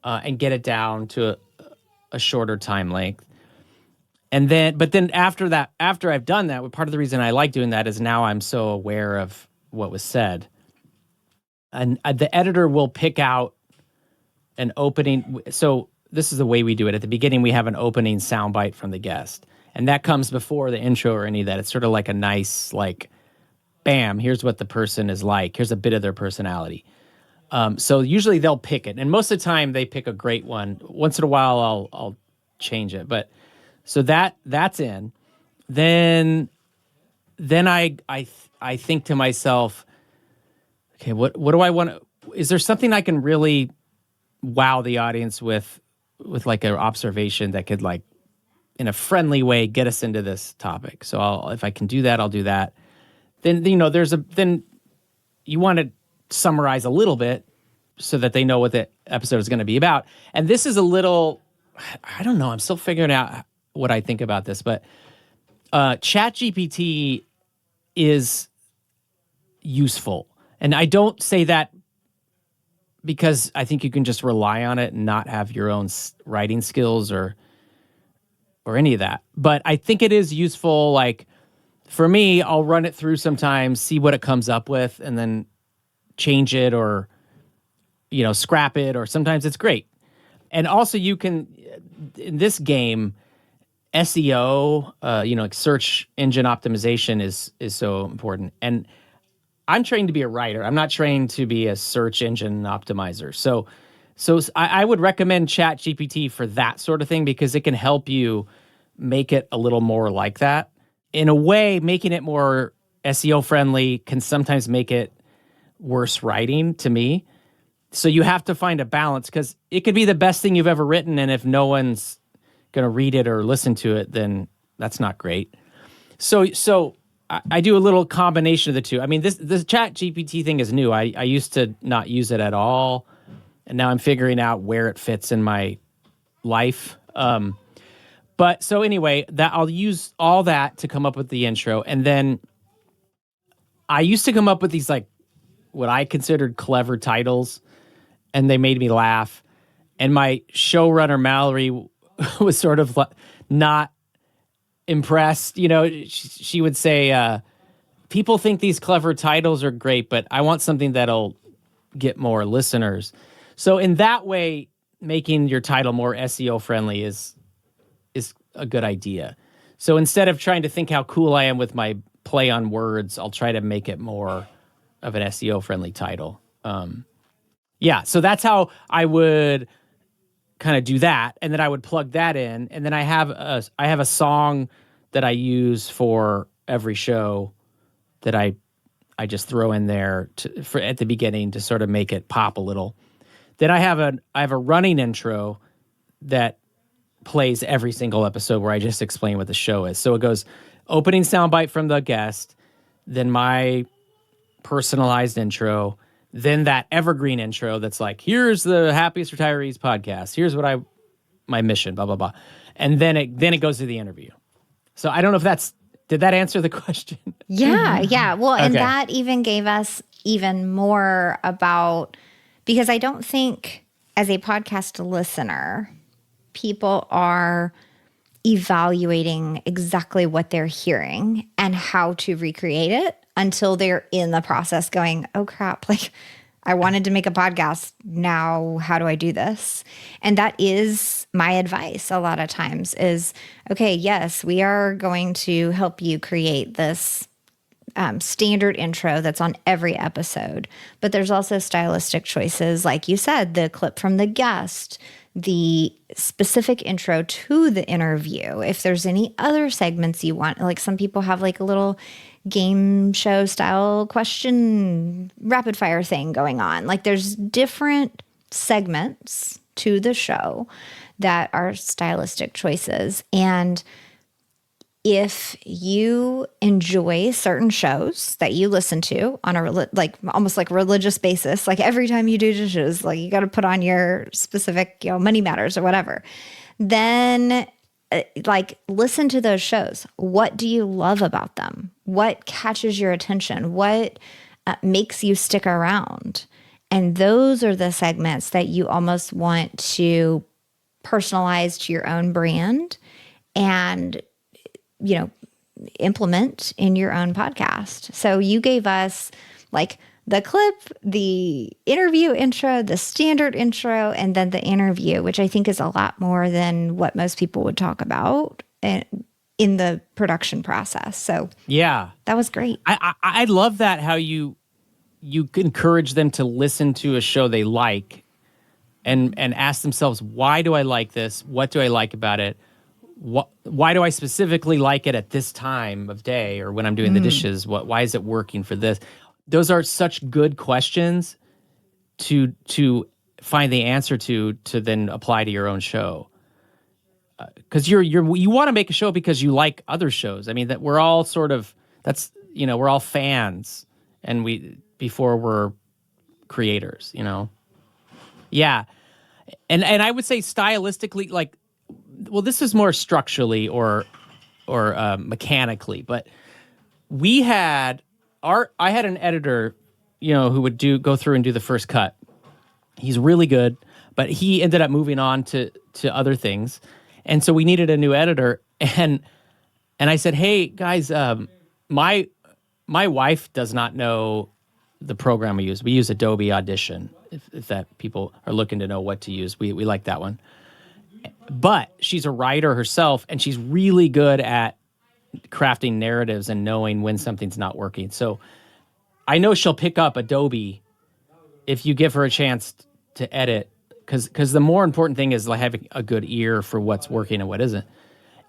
and get it down to a shorter time length. And then after that, after I've done that, part of the reason I like doing that is now I'm so aware of what was said. And the editor will pick out an opening. So this is the way we do it. At the beginning, we have an opening soundbite from the guest. And that comes before the intro or any of that. It's sort of like a nice, like, bam, here's what the person is like. Here's a bit of their personality. So usually they'll pick it. And most of the time they pick a great one. Once in a while I'll change it. But so that's in. Then I think to myself, okay, what do I want to, is there something I can really wow the audience with like an observation that could, like, in a friendly way, get us into this topic? So if I can do that, I'll do that. Then, you know, then you want to summarize a little bit so that they know what the episode is going to be about. And this is a little, I don't know, I'm still figuring out what I think about this, but ChatGPT is useful. And I don't say that because I think you can just rely on it and not have your own writing skills or any of that. But I think it is useful. Like, for me, I'll run it through sometimes, see what it comes up with, and then change it or, you know, scrap it, or sometimes it's great. And also you can, in this game, SEO, you know, like search engine optimization is so important. And I'm trained to be a writer. I'm not trained to be a search engine optimizer. So I would recommend ChatGPT for that sort of thing, because it can help you make it a little more like that. In a way, making it more SEO friendly can sometimes make it worse writing to me. So you have to find a balance, because it could be the best thing you've ever written, and if no one's going to read it or listen to it, then that's not great. So I do a little combination of the two. I mean, this Chat GPT thing is new. I used to not use it at all, and now I'm figuring out where it fits in my life. But so anyway, that I'll use all that to come up with the intro, and then I used to come up with these, like, what I considered clever titles, and they made me laugh. And my showrunner Mallory was sort of not impressed. She would say, people think these clever titles are great, but I want something that'll get more listeners. So in that way, making your title more SEO friendly is a good idea. So instead of trying to think how cool I am with my play on words, I'll try to make it more of an SEO friendly title. So that's how I would kind of do that, and then I would plug that in, and then I have a song that I use for every show that I just throw in there for at the beginning to sort of make it pop a little. Then I have a running intro that plays every single episode where I just explain what the show is. So it goes opening soundbite from the guest, then my personalized intro, then that evergreen intro that's like, here's the Happiest Retirees podcast. Here's what my mission, blah, blah, blah. And then it goes to the interview. So I don't know if did that answer the question? Yeah. Well, and Okay. that even gave us even more about, because I don't think as a podcast listener, people are evaluating exactly what they're hearing and how to recreate it until they're in the process going, oh crap, like I wanted to make a podcast. Now, how do I do this? And that is my advice a lot of times is, okay, yes, we are going to help you create this standard intro that's on every episode. But there's also stylistic choices, like you said, the clip from the guest, the specific intro to the interview. If there's any other segments you want, like some people have like a little game show style question rapid fire thing going on. Like there's different segments to the show that are stylistic choices. And if you enjoy certain shows that you listen to on a almost like religious basis, like every time you do dishes, like you got to put on your specific, Money Matters or whatever, then like listen to those shows. What do you love about them? What catches your attention? What makes you stick around? And those are the segments that you almost want to personalize to your own brand and implement in your own podcast. So you gave us like the clip, the interview intro, the standard intro, and then the interview, which I think is a lot more than what most people would talk about in the production process. So yeah, that was great. I love that how you encourage them to listen to a show they like and ask themselves, why do I like this? What do I like about it? Why do I specifically like it at this time of day or when I'm doing the dishes? Why is it working for this? Those are such good questions to find the answer to then apply to your own show. Because you want to make a show because you like other shows. I mean, that we're all sort of we're all fans, and before we're creators. Yeah, and I would say stylistically, like. Well, this is more structurally or mechanically, but I had an editor, who would go through and do the first cut. He's really good, but he ended up moving on to other things, and so we needed a new editor. And I said, hey guys, my wife does not know the program we use. We use Adobe Audition. If that people are looking to know what to use, we like that one. But she's a writer herself, and she's really good at crafting narratives and knowing when something's not working. So I know she'll pick up Adobe if you give her a chance to edit, because the more important thing is like having a good ear for what's working and what isn't.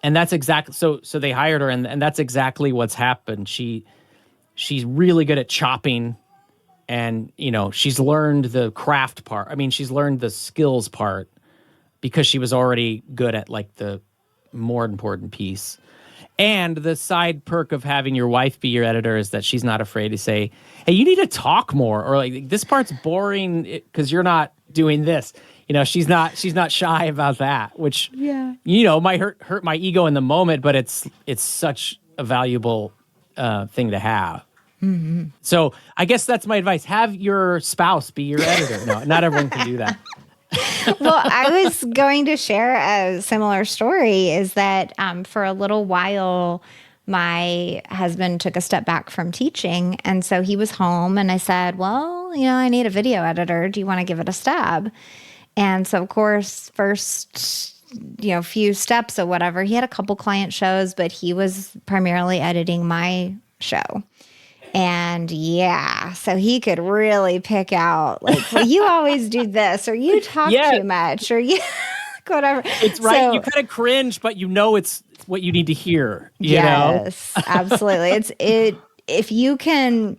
And that's exactly so they hired her, and that's exactly what's happened. She's really good at chopping, and she's learned the craft part. I mean, she's learned the skills part, because she was already good at like the more important piece. And the side perk of having your wife be your editor is that she's not afraid to say, hey, you need to talk more, or like this part's boring because you're not doing this. She's not shy about that, which might hurt my ego in the moment, but it's such a valuable thing to have. Mm-hmm. So I guess that's my advice. Have your spouse be your editor. No, not everyone can do that. Well, I was going to share a similar story is that for a little while, my husband took a step back from teaching. And so he was home and I said, well, I need a video editor. Do you want to give it a stab? And so, of course, first, few steps or whatever, he had a couple client shows, but he was primarily editing my show. And so he could really pick out like, well, you always do this, or you talk too much, or you whatever. It's right. So, you kind of cringe, but it's what you need to hear. You know? Absolutely. If you can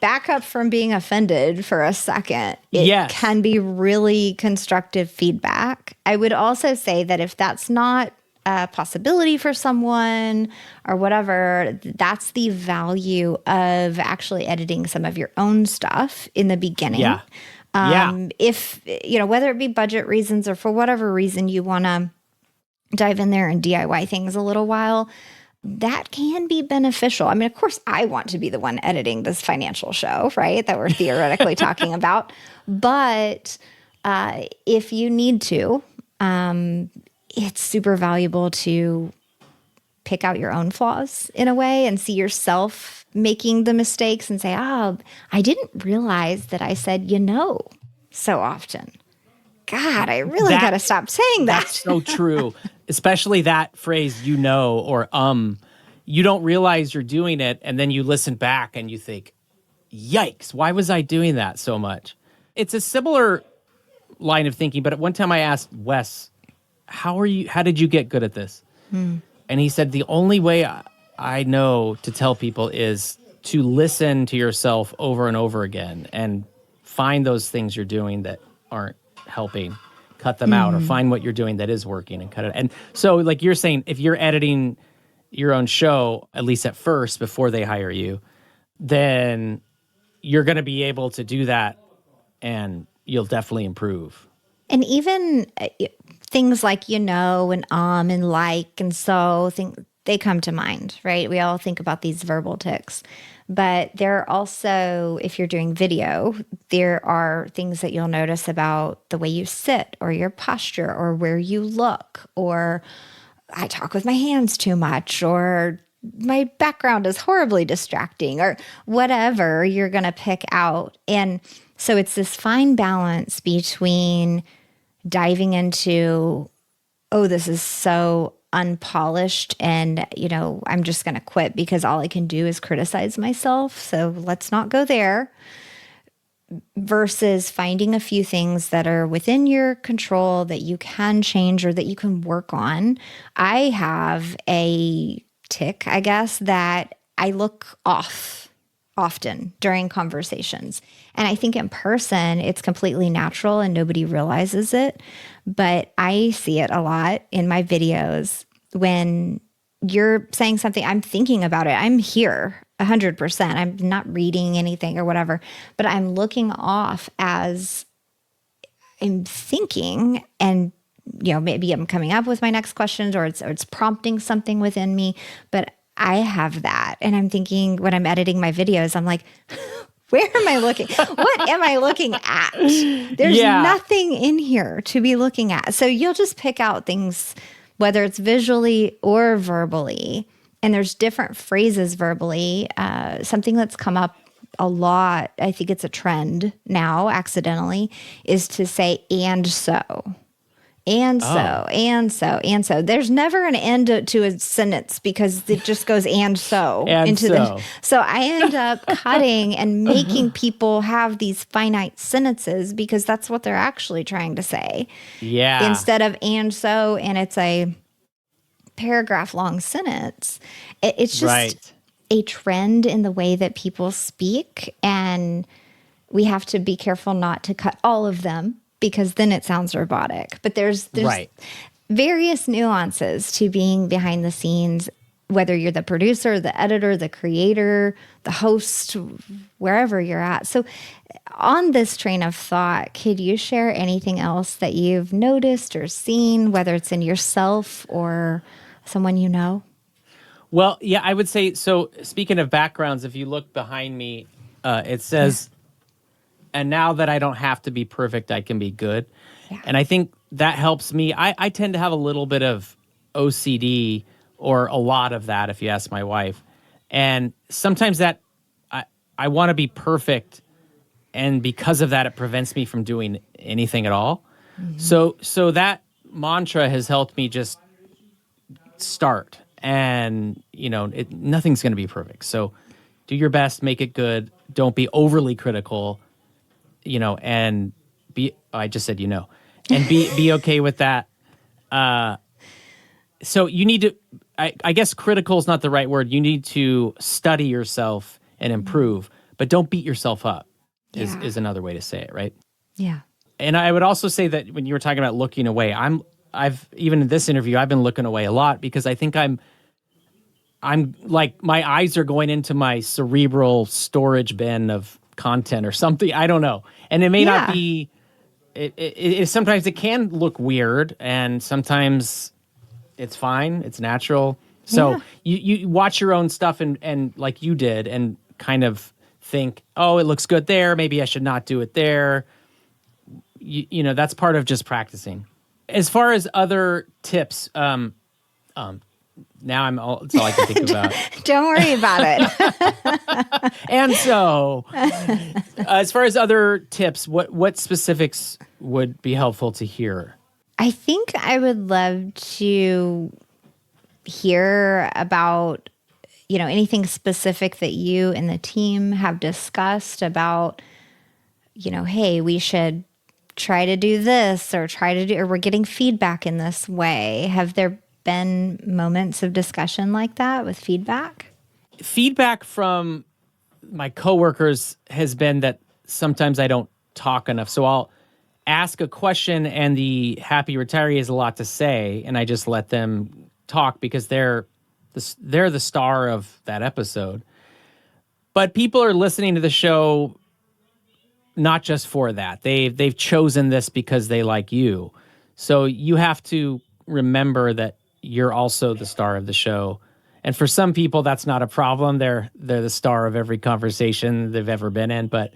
back up from being offended for a second, it can be really constructive feedback. I would also say that if that's not a possibility for someone or whatever, that's the value of actually editing some of your own stuff in the beginning. If, whether it be budget reasons or for whatever reason you want to dive in there and DIY things a little while, that can be beneficial. I mean, of course, I want to be the one editing this financial show, right, that we're theoretically talking about. But if you need to, it's super valuable to pick out your own flaws in a way and see yourself making the mistakes and say, oh, I didn't realize that I said, so often. God, I really got to stop saying that. That's so true. Especially that phrase, or you don't realize you're doing it. And then you listen back and you think, yikes, why was I doing that so much? It's a similar line of thinking. But at one time I asked Wes, how did you get good at this? And he said, the only way I know to tell people is to listen to yourself over and over again and find those things you're doing that aren't helping, cut them out, or find what you're doing that is working and cut it. And so like you're saying, if you're editing your own show, at least at first, before they hire you, then you're going to be able to do that and you'll definitely improve. And even things like, and and like, and so they come to mind, right? We all think about these verbal tics, but there are also, if you're doing video, there are things that you'll notice about the way you sit or your posture or where you look, or I talk with my hands too much, or my background is horribly distracting, or whatever you're going to pick out. And so it's this fine balance between diving into, oh, this is so unpolished and, I'm just going to quit because all I can do is criticize myself. So let's not go there. Versus finding a few things that are within your control that you can change or that you can work on. I have a tic, I guess, that I look off often during conversations. And I think in person, it's completely natural and nobody realizes it. But I see it a lot in my videos when you're saying something, I'm thinking about it. I'm here 100%. I'm not reading anything or whatever, but I'm looking off as I'm thinking, and maybe I'm coming up with my next questions, or it's prompting something within me. But I have that, and I'm thinking when I'm editing my videos, I'm like, where am I looking? What am I looking at? There's nothing in here to be looking at. So you'll just pick out things, whether it's visually or verbally. And there's different phrases verbally. Something that's come up a lot, I think it's a trend now, accidentally, is to say, and so. And so, and so, and so. There's never an end to a sentence because it just goes and so. So I end up cutting and making people have these finite sentences because that's what they're actually trying to say. Yeah. Instead of and so, and it's a paragraph long sentence. It's just a trend in the way that people speak, and we have to be careful not to cut all of them because then it sounds robotic. But there's various nuances to being behind the scenes, whether you're the producer, the editor, the creator, the host, wherever you're at. So on this train of thought, could you share anything else that you've noticed or seen, whether it's in yourself or someone you know? Well, yeah, I would say, so speaking of backgrounds, if you look behind me, it says, and now that I don't have to be perfect, I can be good. Yeah. And I think that helps me. I tend to have a little bit of OCD, or a lot of that, if you ask my wife. And sometimes that I want to be perfect. And because of that, it prevents me from doing anything at all. So that mantra has helped me just start. And, nothing's going to be perfect. So do your best, make it good. Don't be overly critical, and I just said, and be okay with that. So you need to, I guess critical is not the right word. You need to study yourself and improve, but don't beat yourself up is another way to say it, right? Yeah. And I would also say that when you were talking about looking away, I've even in this interview, I've been looking away a lot because I think I'm like, my eyes are going into my cerebral storage bin of content or something. I don't know. And it may not be, sometimes it can look weird, and sometimes it's fine. It's natural. So you watch your own stuff and like you did, and kind of think, oh, it looks good there. Maybe I should not do it there. That's part of just practicing. As far as other tips, now it's all I can think about. Don't worry about it. And so, as far as other tips, what specifics would be helpful to hear? I think I would love to hear about, anything specific that you and the team have discussed about, hey, we should try to do this, or or we're getting feedback in this way. Have there been moments of discussion like that with feedback? Feedback from my coworkers has been that sometimes I don't talk enough. So I'll ask a question and the happy retiree has a lot to say, and I just let them talk because they're the star of that episode. But people are listening to the show not just for that. They've chosen this because they like you. So you have to remember that you're also the star of the show. And for some people, that's not a problem. They're the star of every conversation they've ever been in. But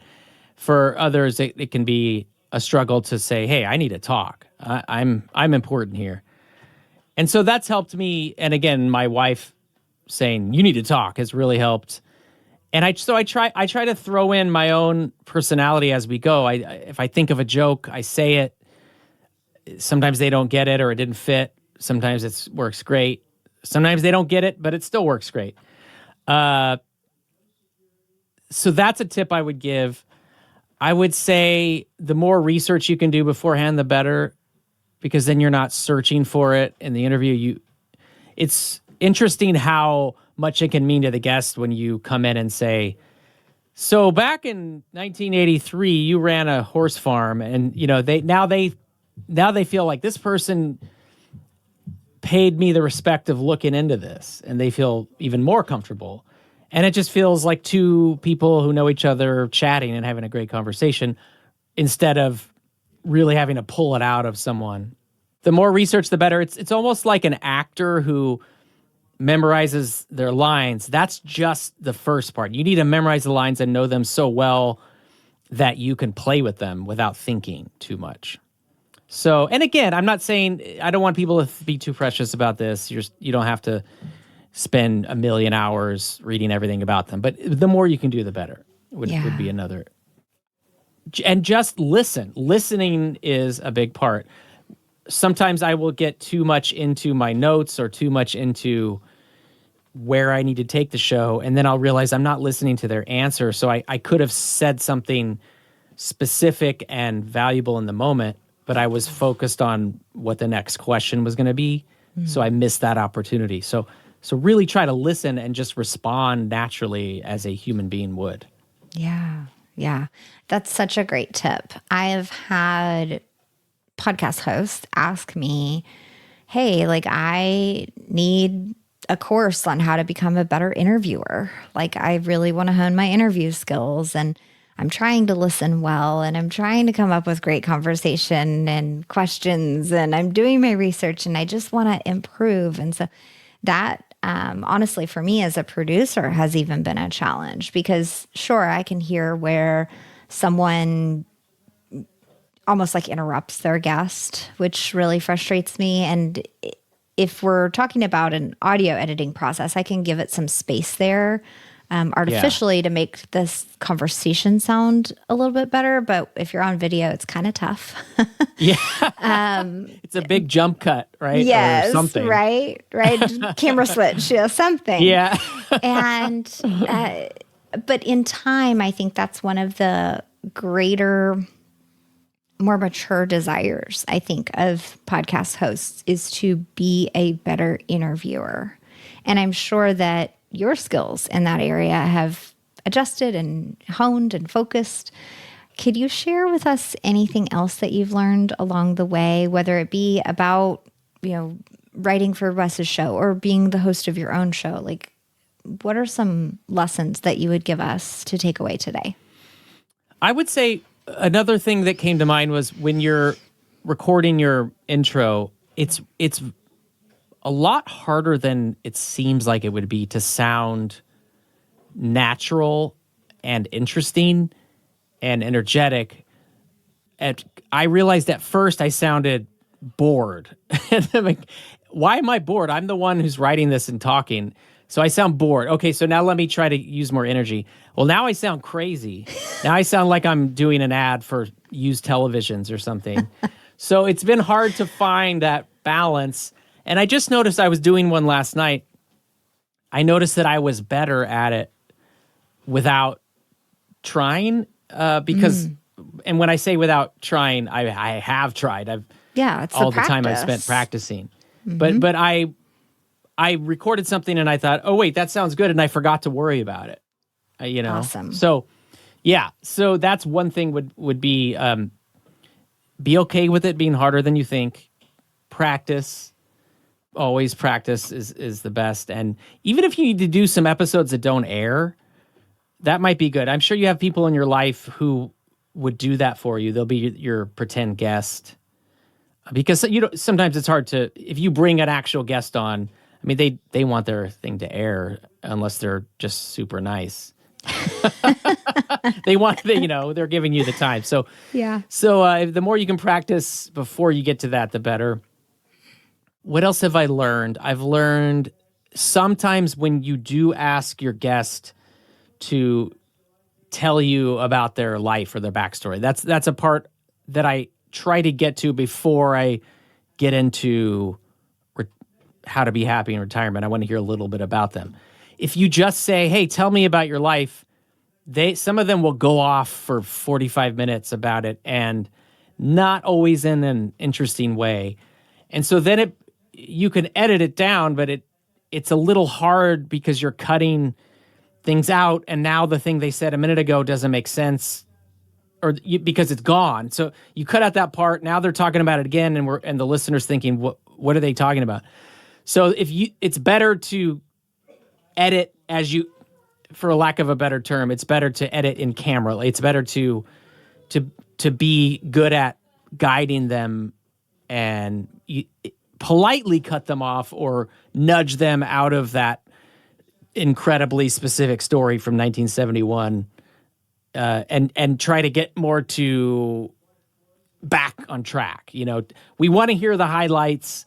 for others, it can be a struggle to say, hey, I need to talk. I'm important here. And so that's helped me. And again, my wife saying, you need to talk has really helped. And I try to throw in my own personality as we go. If I think of a joke, I say it. Sometimes they don't get it or it didn't fit. Sometimes it works great. Sometimes they don't get it, but it still works great. So that's a tip I would give. I would say the more research you can do beforehand, the better, because then you're not searching for it in the interview. It's interesting how much it can mean to the guest when you come in and say, so back in 1983, you ran a horse farm, and they feel like this person paid me the respect of looking into this, and they feel even more comfortable. And it just feels like two people who know each other chatting and having a great conversation instead of really having to pull it out of someone. The more research, the better. It's almost like an actor who memorizes their lines. That's just the first part. You need to memorize the lines and know them so well that you can play with them without thinking too much. So, and again, I'm not saying, I don't want people to be too precious about this. You don't have to spend 1 million hours reading everything about them, but the more you can do, the better would be another. And just listen. Listening is a big part. Sometimes I will get too much into my notes or too much into where I need to take the show, and then I'll realize I'm not listening to their answer. So I could have said something specific and valuable in the moment, but I was focused on what the next question was going to be. So I missed that opportunity. So really try to listen and just respond naturally as a human being would. Yeah. Yeah. That's such a great tip. I have had podcast hosts ask me, hey, like I need a course on how to become a better interviewer. Like I really want to hone my interview skills, and I'm trying to listen well, and I'm trying to come up with great conversation and questions, and I'm doing my research, and I just want to improve. And so that, honestly, for me as a producer has even been a challenge, because sure, I can hear where someone almost like interrupts their guest, which really frustrates me. And if we're talking about an audio editing process, I can give it some space there artificially to make this conversation sound a little bit better. But if you're on video, it's kind of tough. It's a big jump cut, right? Yes, or something. right. Camera switch, something. Yeah. And, but in time, I think that's one of the greater, more mature desires, I think, of podcast hosts is to be a better interviewer. And I'm sure that your skills in that area have adjusted and honed and focused. Could you share with us anything else that you've learned along the way, whether it be about, writing for Wes's show or being the host of your own show? Like, what are some lessons that you would give us to take away today? I would say another thing that came to mind was when you're recording your intro, it's a lot harder than it seems like it would be to sound natural and interesting and energetic. And I realized at first I sounded bored. And I'm like, why am I bored? I'm the one who's writing this and talking. So I sound bored. Okay, so now let me try to use more energy. Well, now I sound crazy. Now I sound like I'm doing an ad for used televisions or something. So it's been hard to find that balance. And I just noticed I was doing one last night. I noticed that I was better at it without trying because, and when I say without trying, I have tried. It's all the time I've spent practicing. But I recorded something and I thought, oh wait, that sounds good, and I forgot to worry about it. Awesome. So so that's one thing would be okay with it being harder than you think. Practice. Always practice is the best. And even if you need to do some episodes that don't air, that might be good. I'm sure you have people in your life who would do that for you. They'll be your pretend guest. Because sometimes it's hard to, if you bring an actual guest on, I mean, they want their thing to air unless they're just super nice. They're giving you the time. So the more you can practice before you get to that, the better. What else have I learned? I've learned sometimes when you do ask your guest to tell you about their life or their backstory, that's a part that I try to get to before I get into how to be happy in retirement. I want to hear a little bit about them. If you just say, hey, tell me about your life, some of them will go off for 45 minutes about it, and not always in an interesting way. And so then you can edit it down, but it's a little hard because you're cutting things out, and now the thing they said a minute ago doesn't make sense, because it's gone. So you cut out that part. Now they're talking about it again, and the listener's thinking, what are they talking about? So it's better to edit for lack of a better term, it's better to edit in camera. It's better to be good at guiding them and politely cut them off or nudge them out of that incredibly specific story from 1971, and try to get more to back on track. We want to hear the highlights,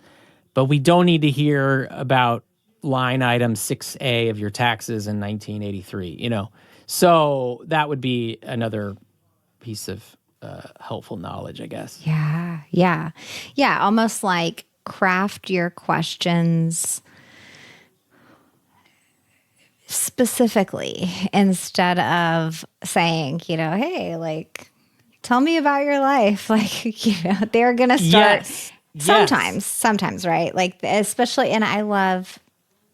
but we don't need to hear about line item 6A of your taxes in 1983, So that would be another piece of helpful knowledge, I guess. Yeah. Almost like craft your questions specifically instead of saying, hey, like, tell me about your life. Like, they're going to start sometimes, right? Like, especially, and I love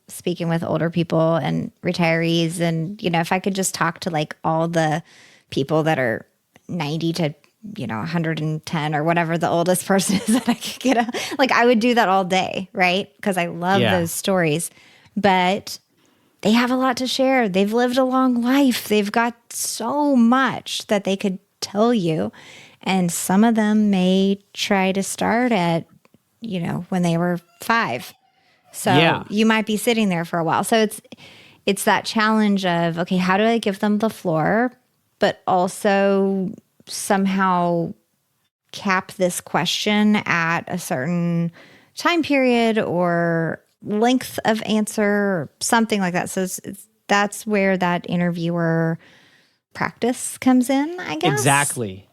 speaking with older people and retirees. And, if I could just talk to like all the people that are 90 to 110 or whatever the oldest person is that I could get I would do that all day, right? Because I love those stories. But they have a lot to share. They've lived a long life. They've got so much that they could tell you. And some of them may try to start at, when they were 5. So you might be sitting there for a while. So it's that challenge of, okay, how do I give them the floor, but also somehow cap this question at a certain time period or length of answer or something like that. So that's where that interviewer practice comes in, I guess. Exactly.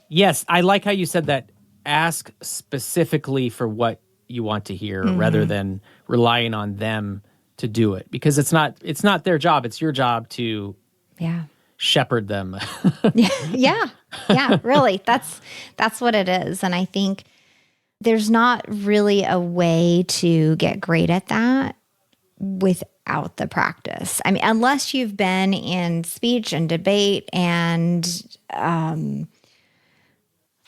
Yes, I like how you said that. Ask specifically for what you want to hear rather than relying on them to do it, because it's not their job. It's your job to shepherd them. Yeah, really. That's what it is. And I think there's not really a way to get great at that without the practice. I mean, unless you've been in speech and debate and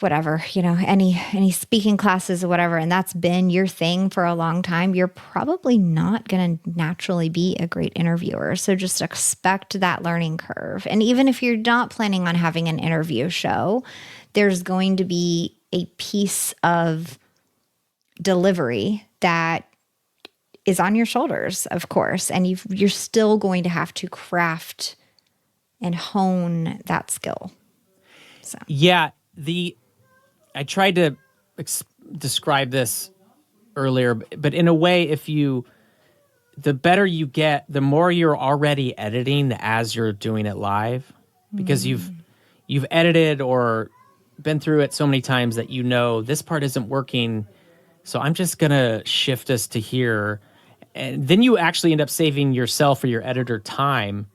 whatever, any speaking classes or whatever, and that's been your thing for a long time, you're probably not going to naturally be a great interviewer. So just expect that learning curve. And even if you're not planning on having an interview show, there's going to be a piece of delivery that is on your shoulders, of course, and you're still going to have to craft and hone that skill. So yeah, I tried to describe this earlier, but in a way, the better you get, the more you're already editing as you're doing it live, because you've edited or been through it so many times that this part isn't working, so I'm just gonna shift us to here, and then you actually end up saving yourself or your editor time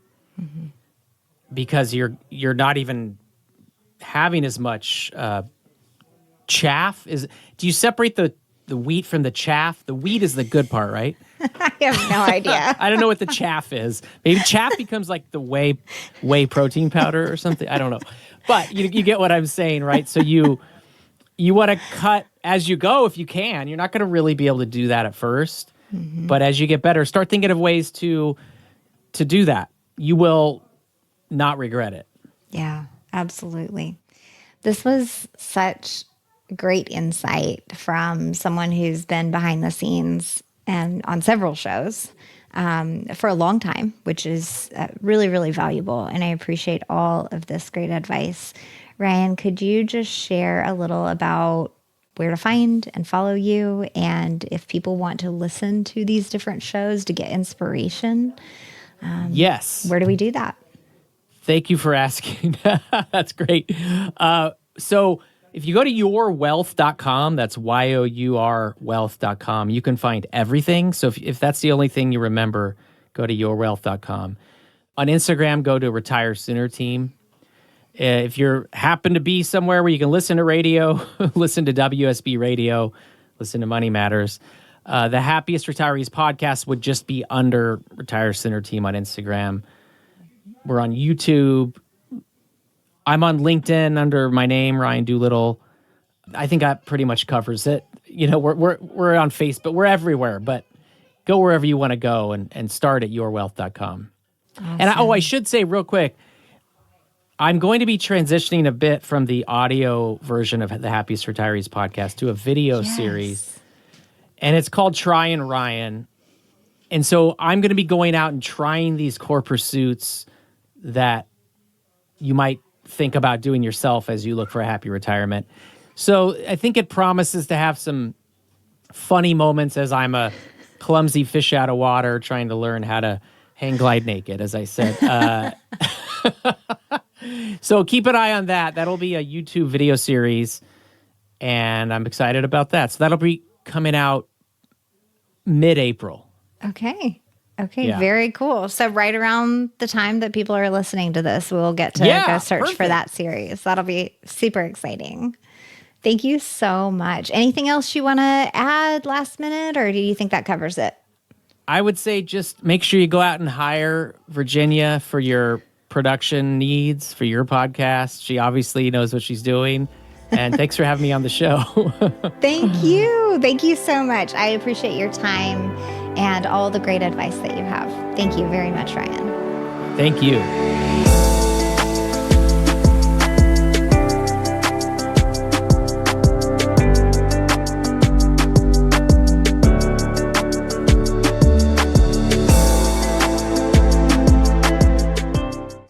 because you're not even having as much chaff. Do you separate the wheat from the chaff? The wheat is the good part, right? I have no idea. I don't know what the chaff is. Maybe chaff becomes like the whey protein powder or something. I don't know. But you get what I'm saying, right? So you want to cut as you go if you can. You're not going to really be able to do that at first. But as you get better, start thinking of ways to do that. You will not regret it. Yeah, absolutely. This was such great insight from someone who's been behind the scenes and on several shows for a long time, which is really, really valuable. And I appreciate all of this great advice. Ryan, could you just share a little about where to find and follow you, and if people want to listen to these different shows to get inspiration? Yes. Where do we do that? Thank you for asking. That's great. So if you go to yourwealth.com, that's YOUR wealth.com, you can find everything. So if that's the only thing you remember, go to yourwealth.com. On Instagram, go to Retire Sooner Team. If you happen to be somewhere where you can listen to radio, listen to WSB Radio, listen to Money Matters. The Happiest Retirees podcast would just be under Retire Sooner Team on Instagram. We're on YouTube. I'm on LinkedIn under my name, Ryan Doolittle. I think that pretty much covers it. We're on Facebook. We're everywhere, but go wherever you want to go and start at yourwealth.com. Awesome. And I should say real quick, I'm going to be transitioning a bit from the audio version of the Happiest Retirees podcast to a video series. And it's called Try and Ryan. And so I'm going to be going out and trying these core pursuits that you might think about doing yourself as you look for a happy retirement. So I think it promises to have some funny moments as I'm a clumsy fish out of water trying to learn how to hang glide naked, as I said. So keep an eye on that. That'll be a YouTube video series, and I'm excited about that. So that'll be coming out mid-April. Okay. Yeah. Very cool. So right around the time that people are listening to this, we'll get to go search for that series. That'll be super exciting. Thank you so much. Anything else you want to add last minute, or do you think that covers it? I would say just make sure you go out and hire Virginia for your production needs for your podcast. She obviously knows what she's doing. And thanks for having me on the show. Thank you. Thank you so much. I appreciate your time and all the great advice that you have. Thank you very much, Ryan. Thank you.